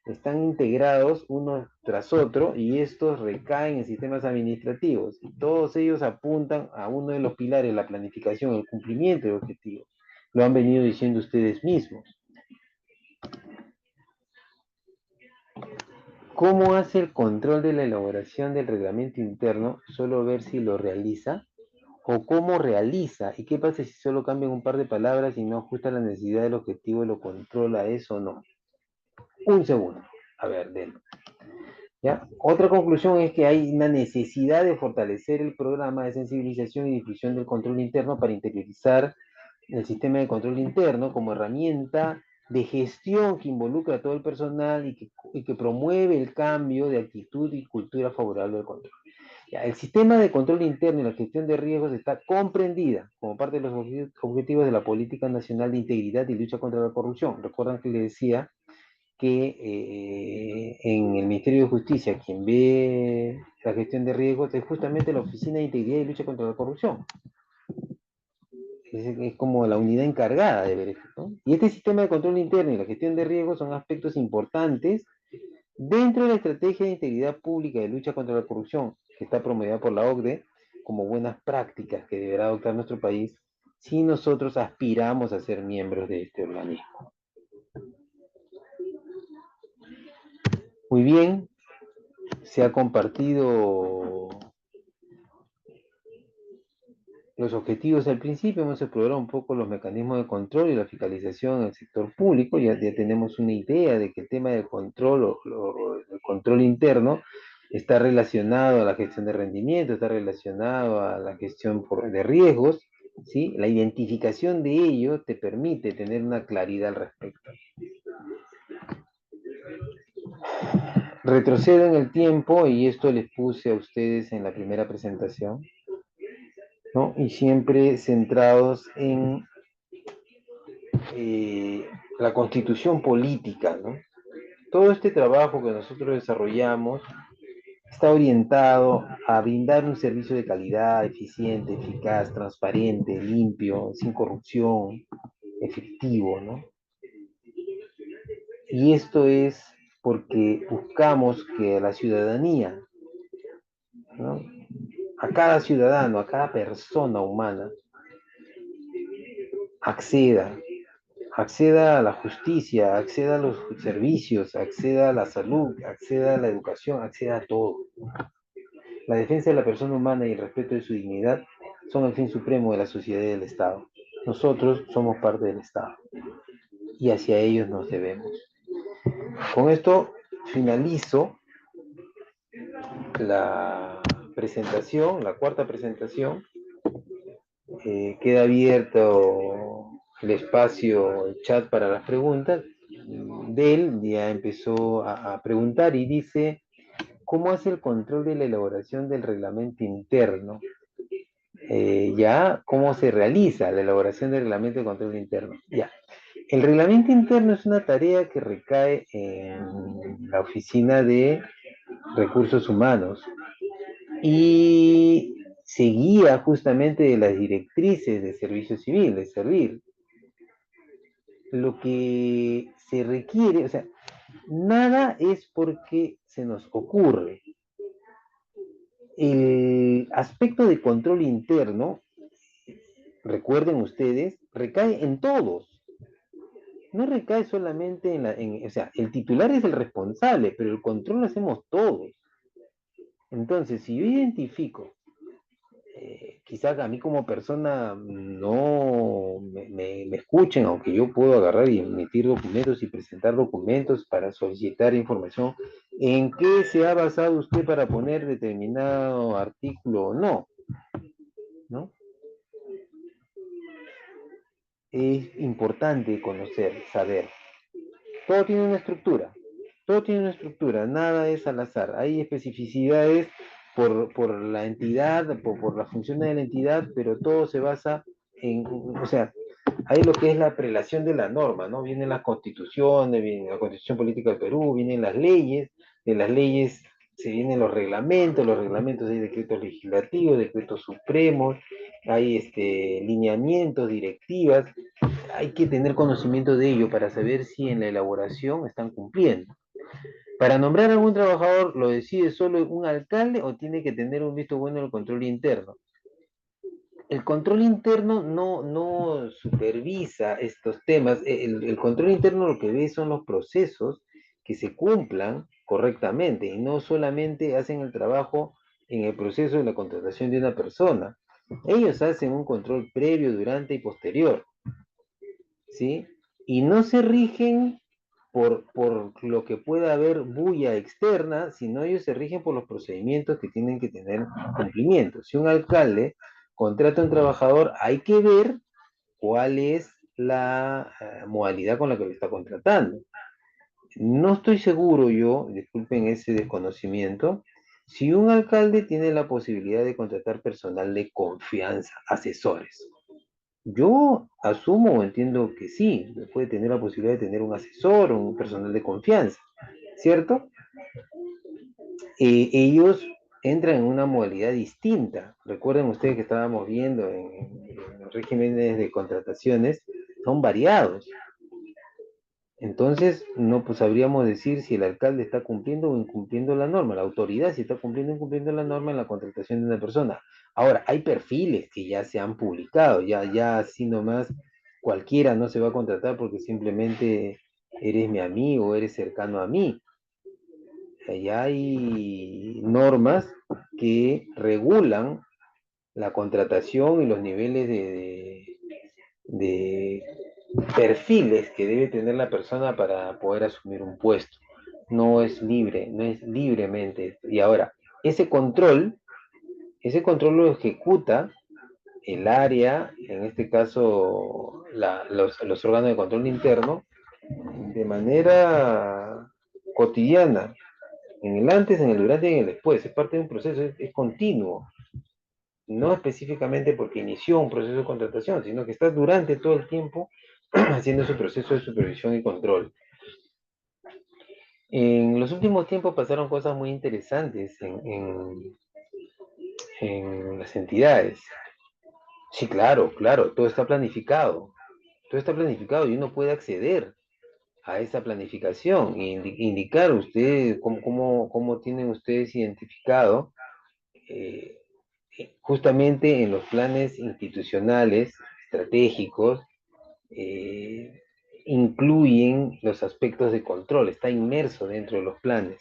están integrados uno tras otro y estos recaen en sistemas administrativos. Y todos ellos apuntan a uno de los pilares, la planificación, el cumplimiento de objetivos. Lo han venido diciendo ustedes mismos. ¿Cómo hace el control de la elaboración del reglamento interno? Solo ver si lo realiza. ¿O cómo realiza? ¿Y qué pasa si solo cambian un par de palabras y no ajusta la necesidad del objetivo, lo controla eso o no? Un segundo. A ver, denlo. ¿Ya? Otra conclusión es que hay una necesidad de fortalecer el programa de sensibilización y difusión del control interno para interiorizar el sistema de control interno como herramienta de gestión que involucra a todo el personal y que promueve el cambio de actitud y cultura favorable al control. Ya, el sistema de control interno y la gestión de riesgos está comprendida como parte de los objetivos de la Política Nacional de Integridad y Lucha contra la Corrupción. Recuerdan que les decía que en el Ministerio de Justicia quien ve la gestión de riesgos es justamente la Oficina de Integridad y Lucha contra la Corrupción. Es como la unidad encargada de ver esto, ¿no? Y este sistema de control interno y la gestión de riesgos son aspectos importantes dentro de la estrategia de integridad pública de lucha contra la corrupción, que está promovida por la OCDE, como buenas prácticas que deberá adoptar nuestro país si nosotros aspiramos a ser miembros de este organismo. Muy bien, se ha compartido los objetivos al principio, hemos explorado un poco los mecanismos de control y la fiscalización en el sector público, ya tenemos una idea de que el tema del control el control interno está relacionado a la gestión de rendimiento, está relacionado a la gestión de riesgos, ¿sí? La identificación de ello te permite tener una claridad al respecto. Retrocedo en el tiempo y esto les puse a ustedes en la primera presentación, ¿no? Y siempre centrados en la constitución política, ¿no? Todo este trabajo que nosotros desarrollamos está orientado a brindar un servicio de calidad, eficiente, eficaz, transparente, limpio, sin corrupción, efectivo, ¿no? Y esto es porque buscamos que la ciudadanía, ¿no?, a cada ciudadano, a cada persona humana, acceda a la justicia, acceda a los servicios, acceda a la salud, acceda a la educación, acceda a todo. La defensa de la persona humana y el respeto de su dignidad son el fin supremo de la sociedad y del Estado. Nosotros somos parte del Estado y hacia ellos nos debemos. Con esto finalizo la presentación, la cuarta presentación. Queda abierto el espacio, el chat para las preguntas. Del ya empezó a preguntar y dice: ¿cómo hace el control de la elaboración del reglamento interno? ¿Cómo se realiza la elaboración del reglamento de control interno? Ya. El reglamento interno es una tarea que recae en la Oficina de Recursos Humanos y se guía justamente de las directrices de servicio civil, de servir. Lo que se requiere, o sea, nada es porque se nos ocurre. El aspecto de control interno, recuerden ustedes, recae en todos. No recae solamente o sea, el titular es el responsable, pero el control lo hacemos todos. Entonces, si yo identifico, quizás a mí como persona no me escuchen, aunque yo puedo agarrar y emitir documentos y presentar documentos para solicitar información, ¿en qué se ha basado usted para poner determinado artículo o no? ¿No? Es importante conocer, saber. Todo tiene una estructura, todo tiene una estructura, nada es al azar. Hay especificidades por la entidad, por la función de la entidad, pero todo se basa o sea, hay lo que es la prelación de la norma, ¿no? Vienen las constituciones, viene la Constitución Política del Perú, vienen las leyes, de las leyes se vienen los reglamentos hay decretos legislativos, decretos supremos, hay lineamientos, directivas, hay que tener conocimiento de ello para saber si en la elaboración están cumpliendo. Para nombrar a algún trabajador, ¿lo decide solo un alcalde o tiene que tener un visto bueno en el control interno? El control interno no supervisa estos temas. El control interno lo que ve son los procesos que se cumplan correctamente y no solamente hacen el trabajo en el proceso de la contratación de una persona. Ellos hacen un control previo, durante y posterior. ¿Sí? Y no se rigen por lo que pueda haber bulla externa, sino ellos se rigen por los procedimientos que tienen que tener cumplimiento. Si un alcalde contrata a un trabajador, hay que ver cuál es la modalidad con la que lo está contratando. No estoy seguro yo, disculpen ese desconocimiento, si un alcalde tiene la posibilidad de contratar personal de confianza, asesores. Yo asumo o entiendo que sí, puede tener la posibilidad de tener un asesor o un personal de confianza, ¿cierto? Ellos entran en una modalidad distinta. Recuerden ustedes que estábamos viendo en los regímenes de contrataciones, son variados. Entonces, no pues, sabríamos decir si el alcalde está cumpliendo o incumpliendo la norma, la autoridad si está cumpliendo o incumpliendo la norma en la contratación de una persona. Ahora, hay perfiles que ya se han publicado, ya así nomás cualquiera no se va a contratar porque simplemente eres mi amigo, eres cercano a mí. Ya hay normas que regulan la contratación y los niveles de perfiles que debe tener la persona para poder asumir un puesto. No es libre, no es libremente. Y ahora, ese control lo ejecuta el área, en este caso los órganos de control interno, de manera cotidiana, en el antes, en el durante y en el después. Es parte de un proceso, es continuo. No específicamente porque inició un proceso de contratación, sino que está durante todo el tiempo haciendo su proceso de supervisión y control. En los últimos tiempos pasaron cosas muy interesantes en las entidades. Sí, claro, claro, todo está planificado y uno puede acceder a esa planificación e indicar usted cómo tienen ustedes identificado eh, justamente en los planes institucionales, estratégicos, eh, incluyen los aspectos de control, está inmerso dentro de los planes,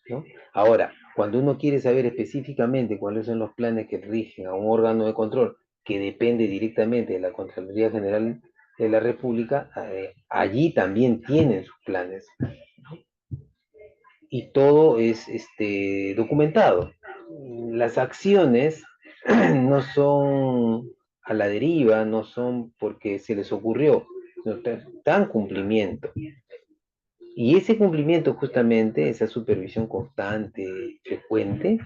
¿no? Ahora, cuando uno quiere saber específicamente cuáles son los planes que rigen a un órgano de control que depende directamente de la Contraloría General de la República, allí también tienen sus planes, ¿no? Y todo es documentado. Las acciones no son a la deriva, no son porque se les ocurrió, no dan cumplimiento. Y ese cumplimiento justamente, esa supervisión constante, frecuente,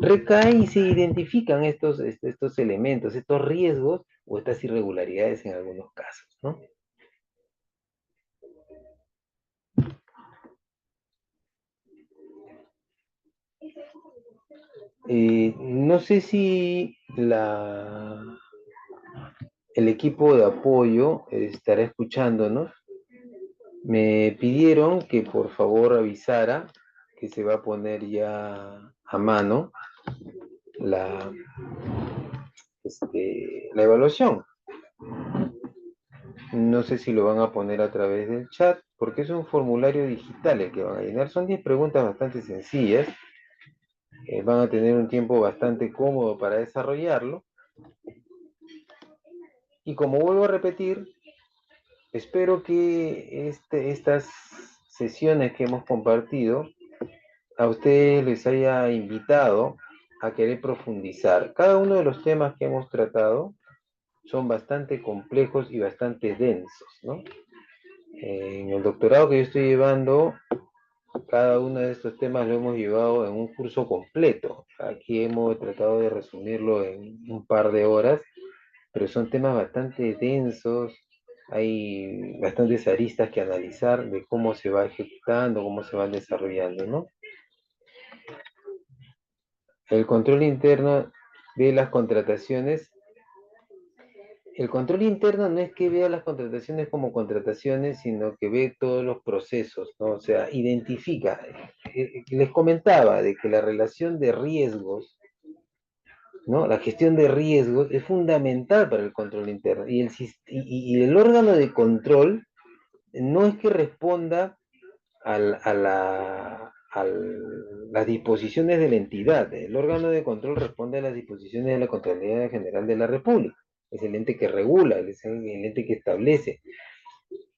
recae y se identifican estos elementos, estos riesgos o estas irregularidades en algunos casos, ¿no? No sé si el equipo de apoyo estará escuchándonos. Me pidieron que por favor avisara que se va a poner ya a mano la, la evaluación. No sé si lo van a poner a través del chat, porque es un formulario digital el que van a llenar. Son 10 preguntas bastante sencillas. Van a tener un tiempo bastante cómodo para desarrollarlo. Y como vuelvo a repetir, espero que estas sesiones que hemos compartido a ustedes les haya invitado a querer profundizar. Cada uno de los temas que hemos tratado son bastante complejos y bastante densos, ¿no? En el doctorado que yo estoy llevando, cada uno de estos temas lo hemos llevado en un curso completo. Aquí hemos tratado de resumirlo en un par de horas, pero son temas bastante densos, hay bastantes aristas que analizar de cómo se va ejecutando, cómo se van desarrollando, ¿no? El control interno de las contrataciones. El control interno no es que vea las contrataciones como contrataciones, sino que ve todos los procesos, ¿no? O sea, identifica. Les comentaba de que la relación de riesgos, ¿no? La gestión de riesgos es fundamental para el control interno. Y el órgano de control no es que responda a las disposiciones de la entidad. El órgano de control responde a las disposiciones de la Contraloría General de la República. Es el ente que regula, es el ente que establece.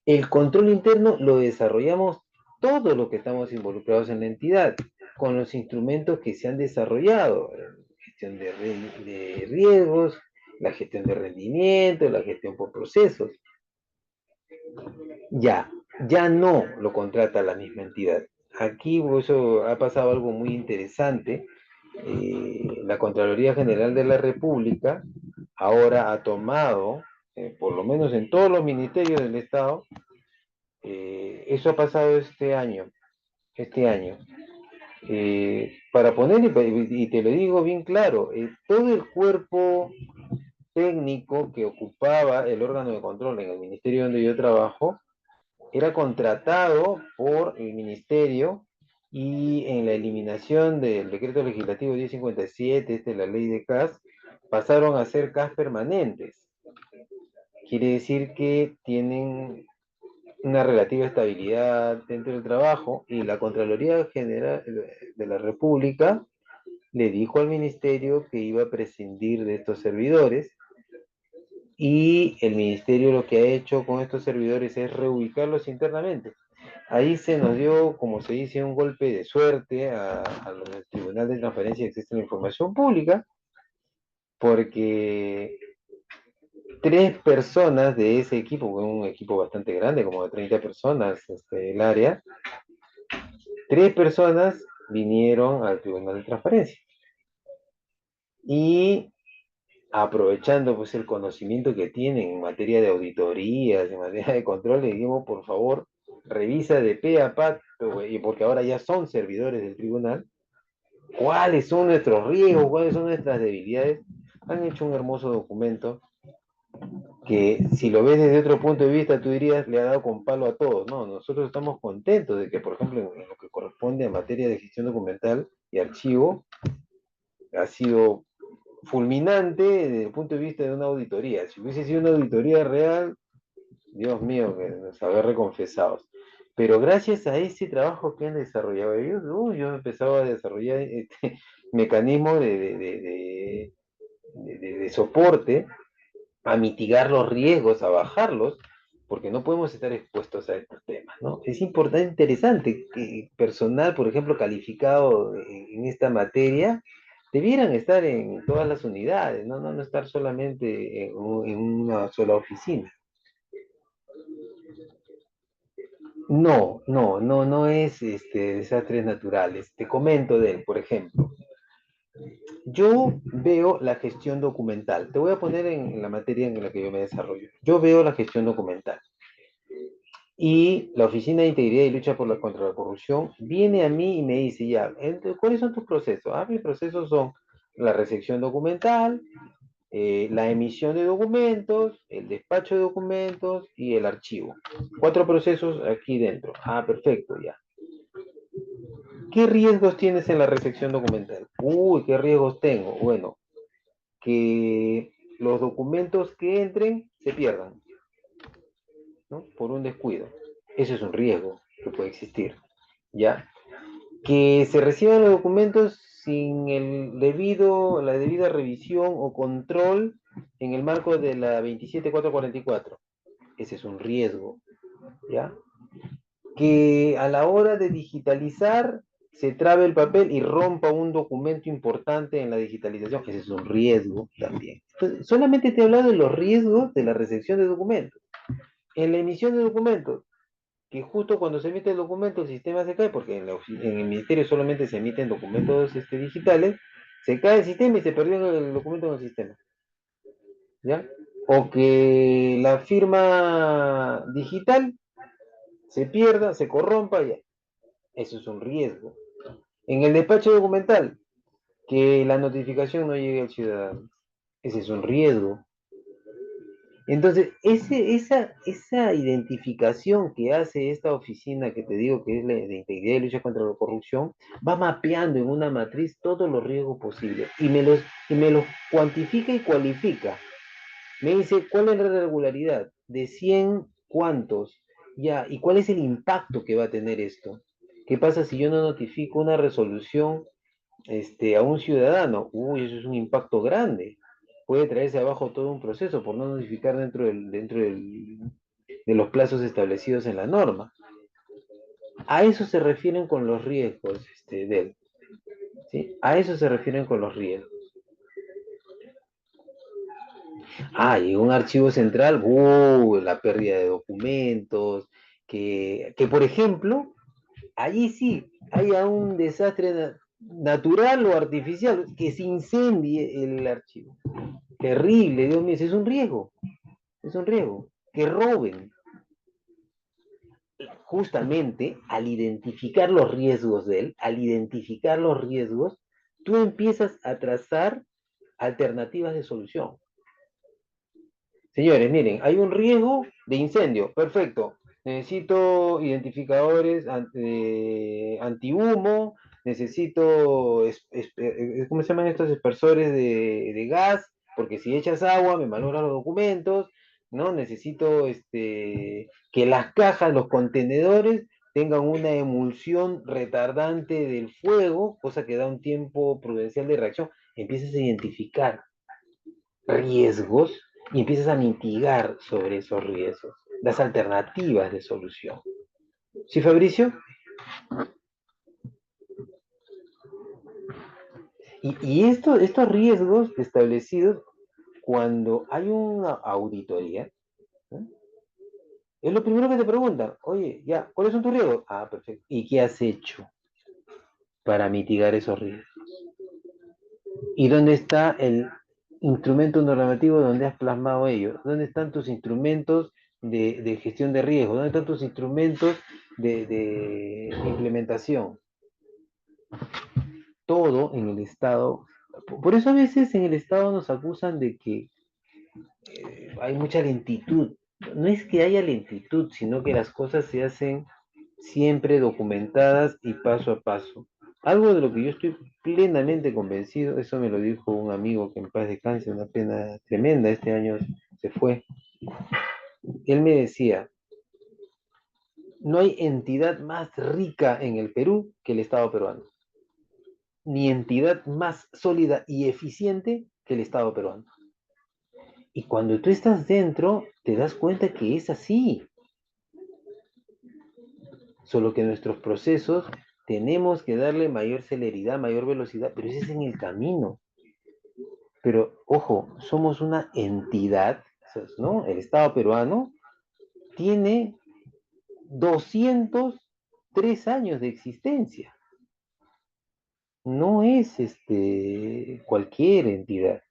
El control interno lo desarrollamos todos los que estamos involucrados en la entidad, con los instrumentos que se han desarrollado, gestión de riesgos, la gestión de rendimiento, la gestión por procesos. Ya no lo contrata la misma entidad. Aquí eso ha pasado algo muy interesante. La Contraloría General de la República ahora ha tomado, por lo menos en todos los ministerios del Estado, eso ha pasado este año. Para poner, y te lo digo bien claro, todo el cuerpo técnico que ocupaba el órgano de control en el ministerio donde yo trabajo, era contratado por el ministerio y en la eliminación del decreto legislativo 1057, la ley de CAS, pasaron a ser CAS permanentes. Quiere decir que tienen una relativa estabilidad dentro del trabajo y la Contraloría General de la República le dijo al ministerio que iba a prescindir de estos servidores y el ministerio lo que ha hecho con estos servidores es reubicarlos internamente. Ahí se nos dio, como se dice, un golpe de suerte al Tribunal de Transparencia y Acceso a la Información Pública, porque 3 personas de ese equipo, un equipo bastante grande, como de 30 personas, el área, 3 personas vinieron al Tribunal de Transparencia. Y aprovechando pues el conocimiento que tienen en materia de auditorías, en materia de control, le dijimos, por favor, revisa de pe a pa, y porque ahora ya son servidores del tribunal, cuáles son nuestros riesgos, cuáles son nuestras debilidades. Han hecho un hermoso documento que si lo ves desde otro punto de vista, tú dirías, le ha dado con palo a todos. No, nosotros estamos contentos de que, por ejemplo, en lo que corresponde a materia de gestión documental y archivo, ha sido fulminante desde el punto de vista de una auditoría. Si hubiese sido una auditoría real, Dios mío, que nos agarre confesados. Pero gracias a ese trabajo que han desarrollado ellos, yo he empezado a desarrollar mecanismos de soporte, a mitigar los riesgos, a bajarlos, porque no podemos estar expuestos a estos temas, ¿no? Es importante, interesante que personal, por ejemplo, calificado en esta materia, debieran estar en todas las unidades, no estar solamente en una sola oficina. No es desastres naturales. Te comento de él, por ejemplo. Yo veo la gestión documental. Te voy a poner en la materia en la que yo me desarrollo. Yo veo la gestión documental. Y la Oficina de Integridad y Lucha contra la Corrupción viene a mí y me dice, ya, ¿cuáles son tus procesos? Ah, mis procesos son la recepción documental, la emisión de documentos, el despacho de documentos y el archivo. 4 procesos aquí dentro. Ah, perfecto, ya. ¿Qué riesgos tienes en la recepción documental? Uy, ¿qué riesgos tengo? Bueno, que los documentos que entren se pierdan, ¿no? Por un descuido. Eso es un riesgo que puede existir, ¿ya? Que se reciban los documentos sin la debida revisión o control en el marco de la 27444. Ese es un riesgo, ¿ya? Que a la hora de digitalizar se trabe el papel y rompa un documento importante en la digitalización. Ese es un riesgo también. Entonces, solamente te he hablado de los riesgos de la recepción de documentos. En la emisión de documentos, que justo cuando se emite el documento el sistema se cae, porque en el ministerio solamente se emiten documentos digitales, se cae el sistema y se perdió el documento en el sistema, ¿ya? O que la firma digital se pierda, se corrompa, ya. Eso es un riesgo. En el despacho documental, que la notificación no llegue al ciudadano. Ese es un riesgo. Entonces, esa identificación que hace esta oficina que te digo que es la de integridad y lucha contra la corrupción, va mapeando en una matriz todos los riesgos posibles y me los cuantifica y cualifica. Me dice, ¿cuál es la regularidad? De 100, ¿cuántos? Ya, ¿y cuál es el impacto que va a tener esto? ¿Qué pasa si yo no notifico una resolución a un ciudadano? Uy, eso es un impacto grande. Puede traerse abajo todo un proceso por no notificar de los plazos establecidos en la norma. A eso se refieren con los riesgos, de él. ¿Sí? A eso se refieren con los riesgos. Ah, y un archivo central, la pérdida de documentos, que por ejemplo, allí sí haya un desastre natural o artificial, que se incendie el archivo. Terrible, Dios mío, es un riesgo, que roben. Justamente al identificar los riesgos de él, al identificar los riesgos, tú empiezas a trazar alternativas de solución. Señores, miren, hay un riesgo de incendio, perfecto. Necesito identificadores antihumo, necesito, ¿cómo se llaman estos dispersores de gas? Porque si echas agua me malogran los documentos, ¿no? Necesito que las cajas, los contenedores, tengan una emulsión retardante del fuego, cosa que da un tiempo prudencial de reacción. Empiezas a identificar riesgos y empiezas a mitigar sobre esos riesgos, las alternativas de solución. ¿Sí, Fabricio? Y estos riesgos establecidos cuando hay una auditoría, ¿no? Es lo primero que te preguntan. Oye, ya, ¿cuáles son tus riesgos? Ah, perfecto. ¿Y qué has hecho para mitigar esos riesgos? ¿Y dónde está el instrumento normativo donde has plasmado ello? ¿Dónde están tus instrumentos de gestión de riesgo? ¿Dónde están tus instrumentos de implementación? Todo en el Estado. Por eso a veces en el Estado nos acusan de que hay mucha lentitud. No es que haya lentitud, sino que las cosas se hacen siempre documentadas y paso a paso. Algo de lo que yo estoy plenamente convencido, eso me lo dijo un amigo que en paz descanse, una pena tremenda, este año se fue. Él me decía, no hay entidad más rica en el Perú que el Estado peruano, ni entidad más sólida y eficiente que el Estado peruano. Y cuando tú estás dentro, te das cuenta que es así. Solo que nuestros procesos tenemos que darle mayor celeridad, mayor velocidad, pero ese es en el camino. Pero, ojo, somos una entidad, ¿no? El Estado peruano tiene 203 años de existencia. No es cualquier entidad.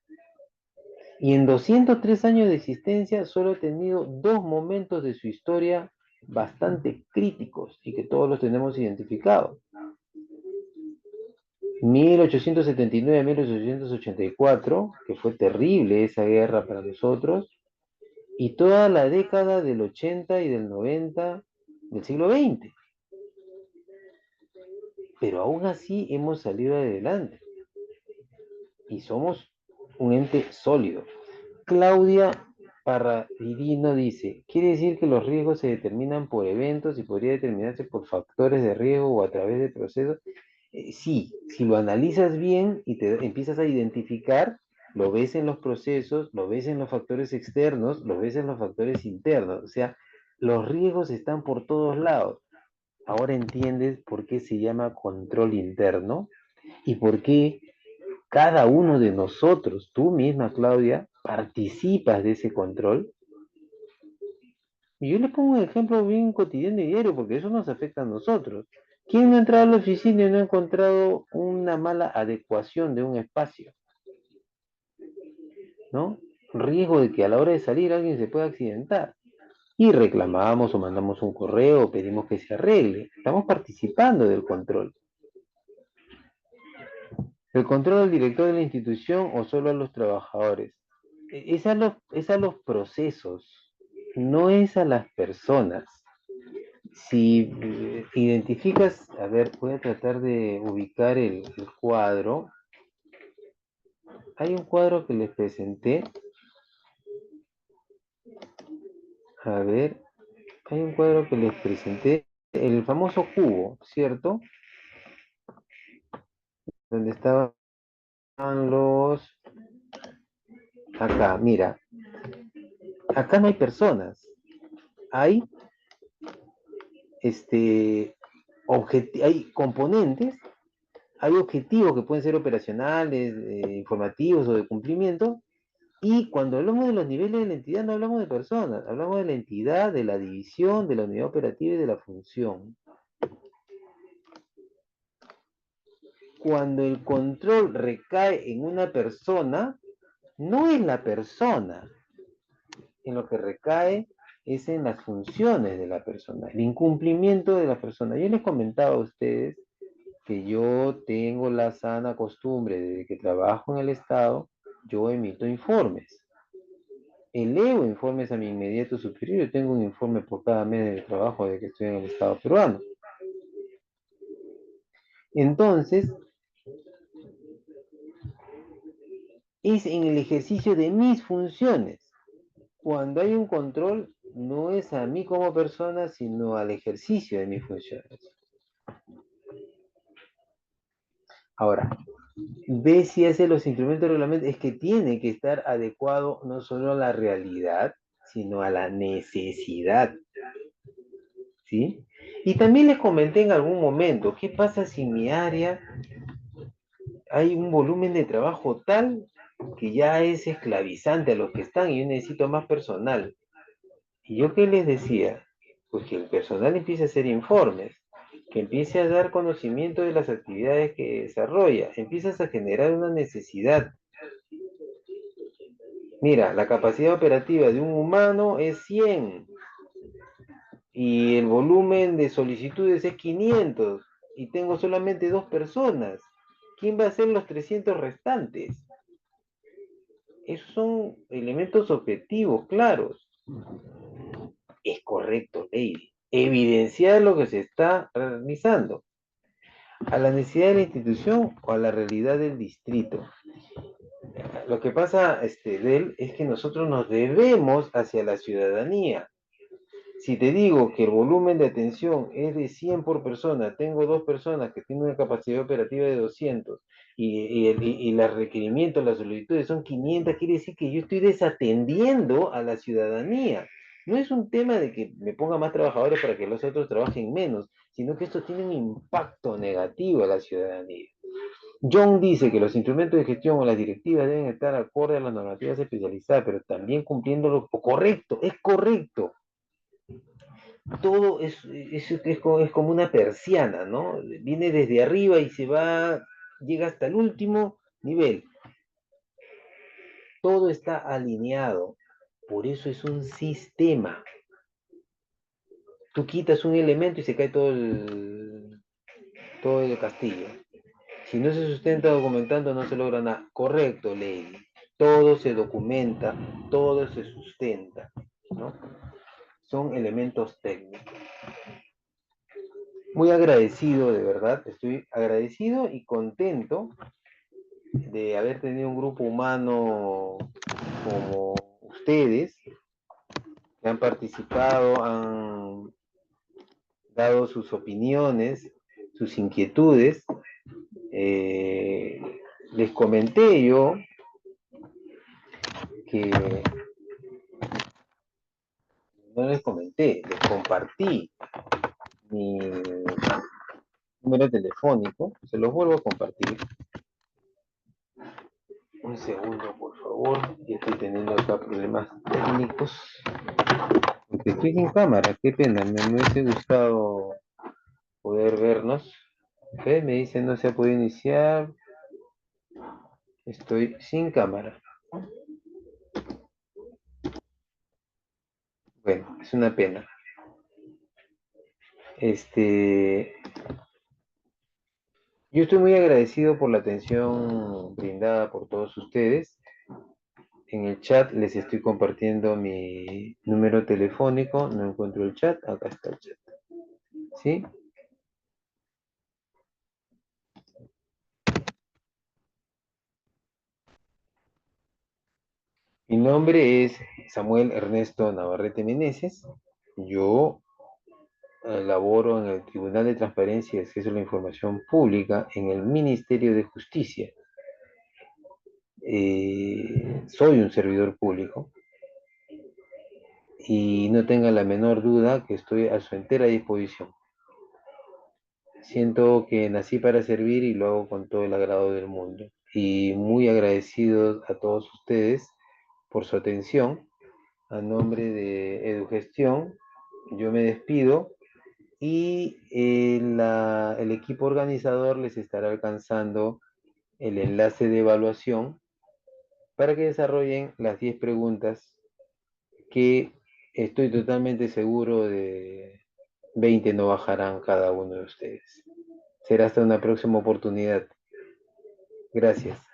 Y en 203 años de existencia solo ha tenido 2 momentos de su historia bastante críticos y que todos los tenemos identificados. 1879 a 1884, que fue terrible esa guerra para nosotros, y toda la década del 80 y del 90 del siglo XX. Pero aún así hemos salido adelante y somos un ente sólido. Claudia Parradirino dice, ¿quiere decir que los riesgos se determinan por eventos y podría determinarse por factores de riesgo o a través de procesos? Sí, si lo analizas bien y te empiezas a identificar, lo ves en los procesos, lo ves en los factores externos, lo ves en los factores internos. O sea, los riesgos están por todos lados. Ahora entiendes por qué se llama control interno y por qué cada uno de nosotros, tú misma, Claudia, participas de ese control. Y yo les pongo un ejemplo bien cotidiano y diario, porque eso nos afecta a nosotros. ¿Quién no ha entrado a la oficina y no ha encontrado una mala adecuación de un espacio? ¿No? Riesgo de que a la hora de salir alguien se pueda accidentar. Y reclamamos o mandamos un correo o pedimos que se arregle. Estamos participando del control. ¿El control al director de la institución o solo a los trabajadores? Es a los procesos, no es a las personas. Si identificas, a ver, voy a tratar de ubicar el cuadro. Hay un cuadro que les presenté. A ver, hay un cuadro que les presenté. El famoso cubo, ¿cierto? Donde estaban los... Acá, mira. Acá no hay personas. Hay hay componentes, hay objetivos que pueden ser operacionales, informativos o de cumplimiento, y cuando hablamos de los niveles de la entidad no hablamos de personas, hablamos de la entidad, de la división, de la unidad operativa y de la función. Cuando el control recae en una persona, no es la persona, en lo que recae es en las funciones de la persona, el incumplimiento de la persona. Yo les comentaba a ustedes que yo tengo la sana costumbre, desde que trabajo en el Estado, yo emito informes. Elevo informes a mi inmediato superior, yo tengo un informe por cada mes de trabajo desde que estoy en el Estado peruano. Entonces, es en el ejercicio de mis funciones. Cuando hay un control, no es a mí como persona, sino al ejercicio de mis funciones. Ahora, ve si hace los instrumentos de reglamento, es que tiene que estar adecuado no solo a la realidad, sino a la necesidad. ¿Sí? Y también les comenté en algún momento, ¿qué pasa si en mi área hay un volumen de trabajo tal que ya es esclavizante a los que están y yo necesito más personal? ¿Y yo qué les decía? Pues que el personal empiece a hacer informes, que empiece a dar conocimiento de las actividades que desarrolla, empiezas a generar una necesidad. Mira, la capacidad operativa de un humano es 100 y el volumen de solicitudes es 500 y tengo solamente 2 personas. ¿Quién va a hacer los 300 restantes? Esos son elementos objetivos, claros. Es correcto, Lady. Evidenciar lo que se está realizando. ¿A la necesidad de la institución o a la realidad del distrito? Lo que pasa, Del, es que nosotros nos debemos hacia la ciudadanía. Si te digo que el volumen de atención es de 100 por persona, tengo 2 personas que tienen una capacidad operativa de 200 y los requerimientos, las solicitudes son 500, quiere decir que yo estoy desatendiendo a la ciudadanía. No es un tema de que me ponga más trabajadores para que los otros trabajen menos, sino que esto tiene un impacto negativo a la ciudadanía. John dice que los instrumentos de gestión o las directivas deben estar acorde a las normativas especializadas, pero también cumpliendo lo correcto, es correcto. Todo es como una persiana, ¿no? Viene desde arriba y se va, llega hasta el último nivel. Todo está alineado, por eso es un sistema. Tú quitas un elemento y se cae todo el castillo. Si no se sustenta documentando, no se logra nada. Correcto, Lady. Todo se documenta, todo se sustenta, ¿no? Son elementos técnicos. Muy agradecido, de verdad. Estoy agradecido y contento de haber tenido un grupo humano como ustedes, que han participado, han dado sus opiniones, sus inquietudes. Les comenté yo que no les comenté, les compartí mi número telefónico, se los vuelvo a compartir. Un segundo, por favor, que estoy teniendo acá problemas técnicos. Porque estoy sin cámara, qué pena, me hubiese gustado poder vernos. ¿Ves? Me dice no se ha podido iniciar. Estoy sin cámara. Bueno, es una pena. Yo estoy muy agradecido por la atención brindada por todos ustedes. En el chat les estoy compartiendo mi número telefónico. No encuentro el chat. Acá está el chat. ¿Sí? Mi nombre es Samuel Ernesto Navarrete Meneses. Yo laboro en el Tribunal de Transparencia y Acceso a la Información Pública en el Ministerio de Justicia. Soy un servidor público y no tenga la menor duda que estoy a su entera disposición. Siento que nací para servir y lo hago con todo el agrado del mundo. Y muy agradecido a todos ustedes por su atención. A nombre de EduGestión, yo me despido y el equipo organizador les estará alcanzando el enlace de evaluación para que desarrollen las 10 preguntas que estoy totalmente seguro de 20 no bajarán cada uno de ustedes. Será hasta una próxima oportunidad. Gracias.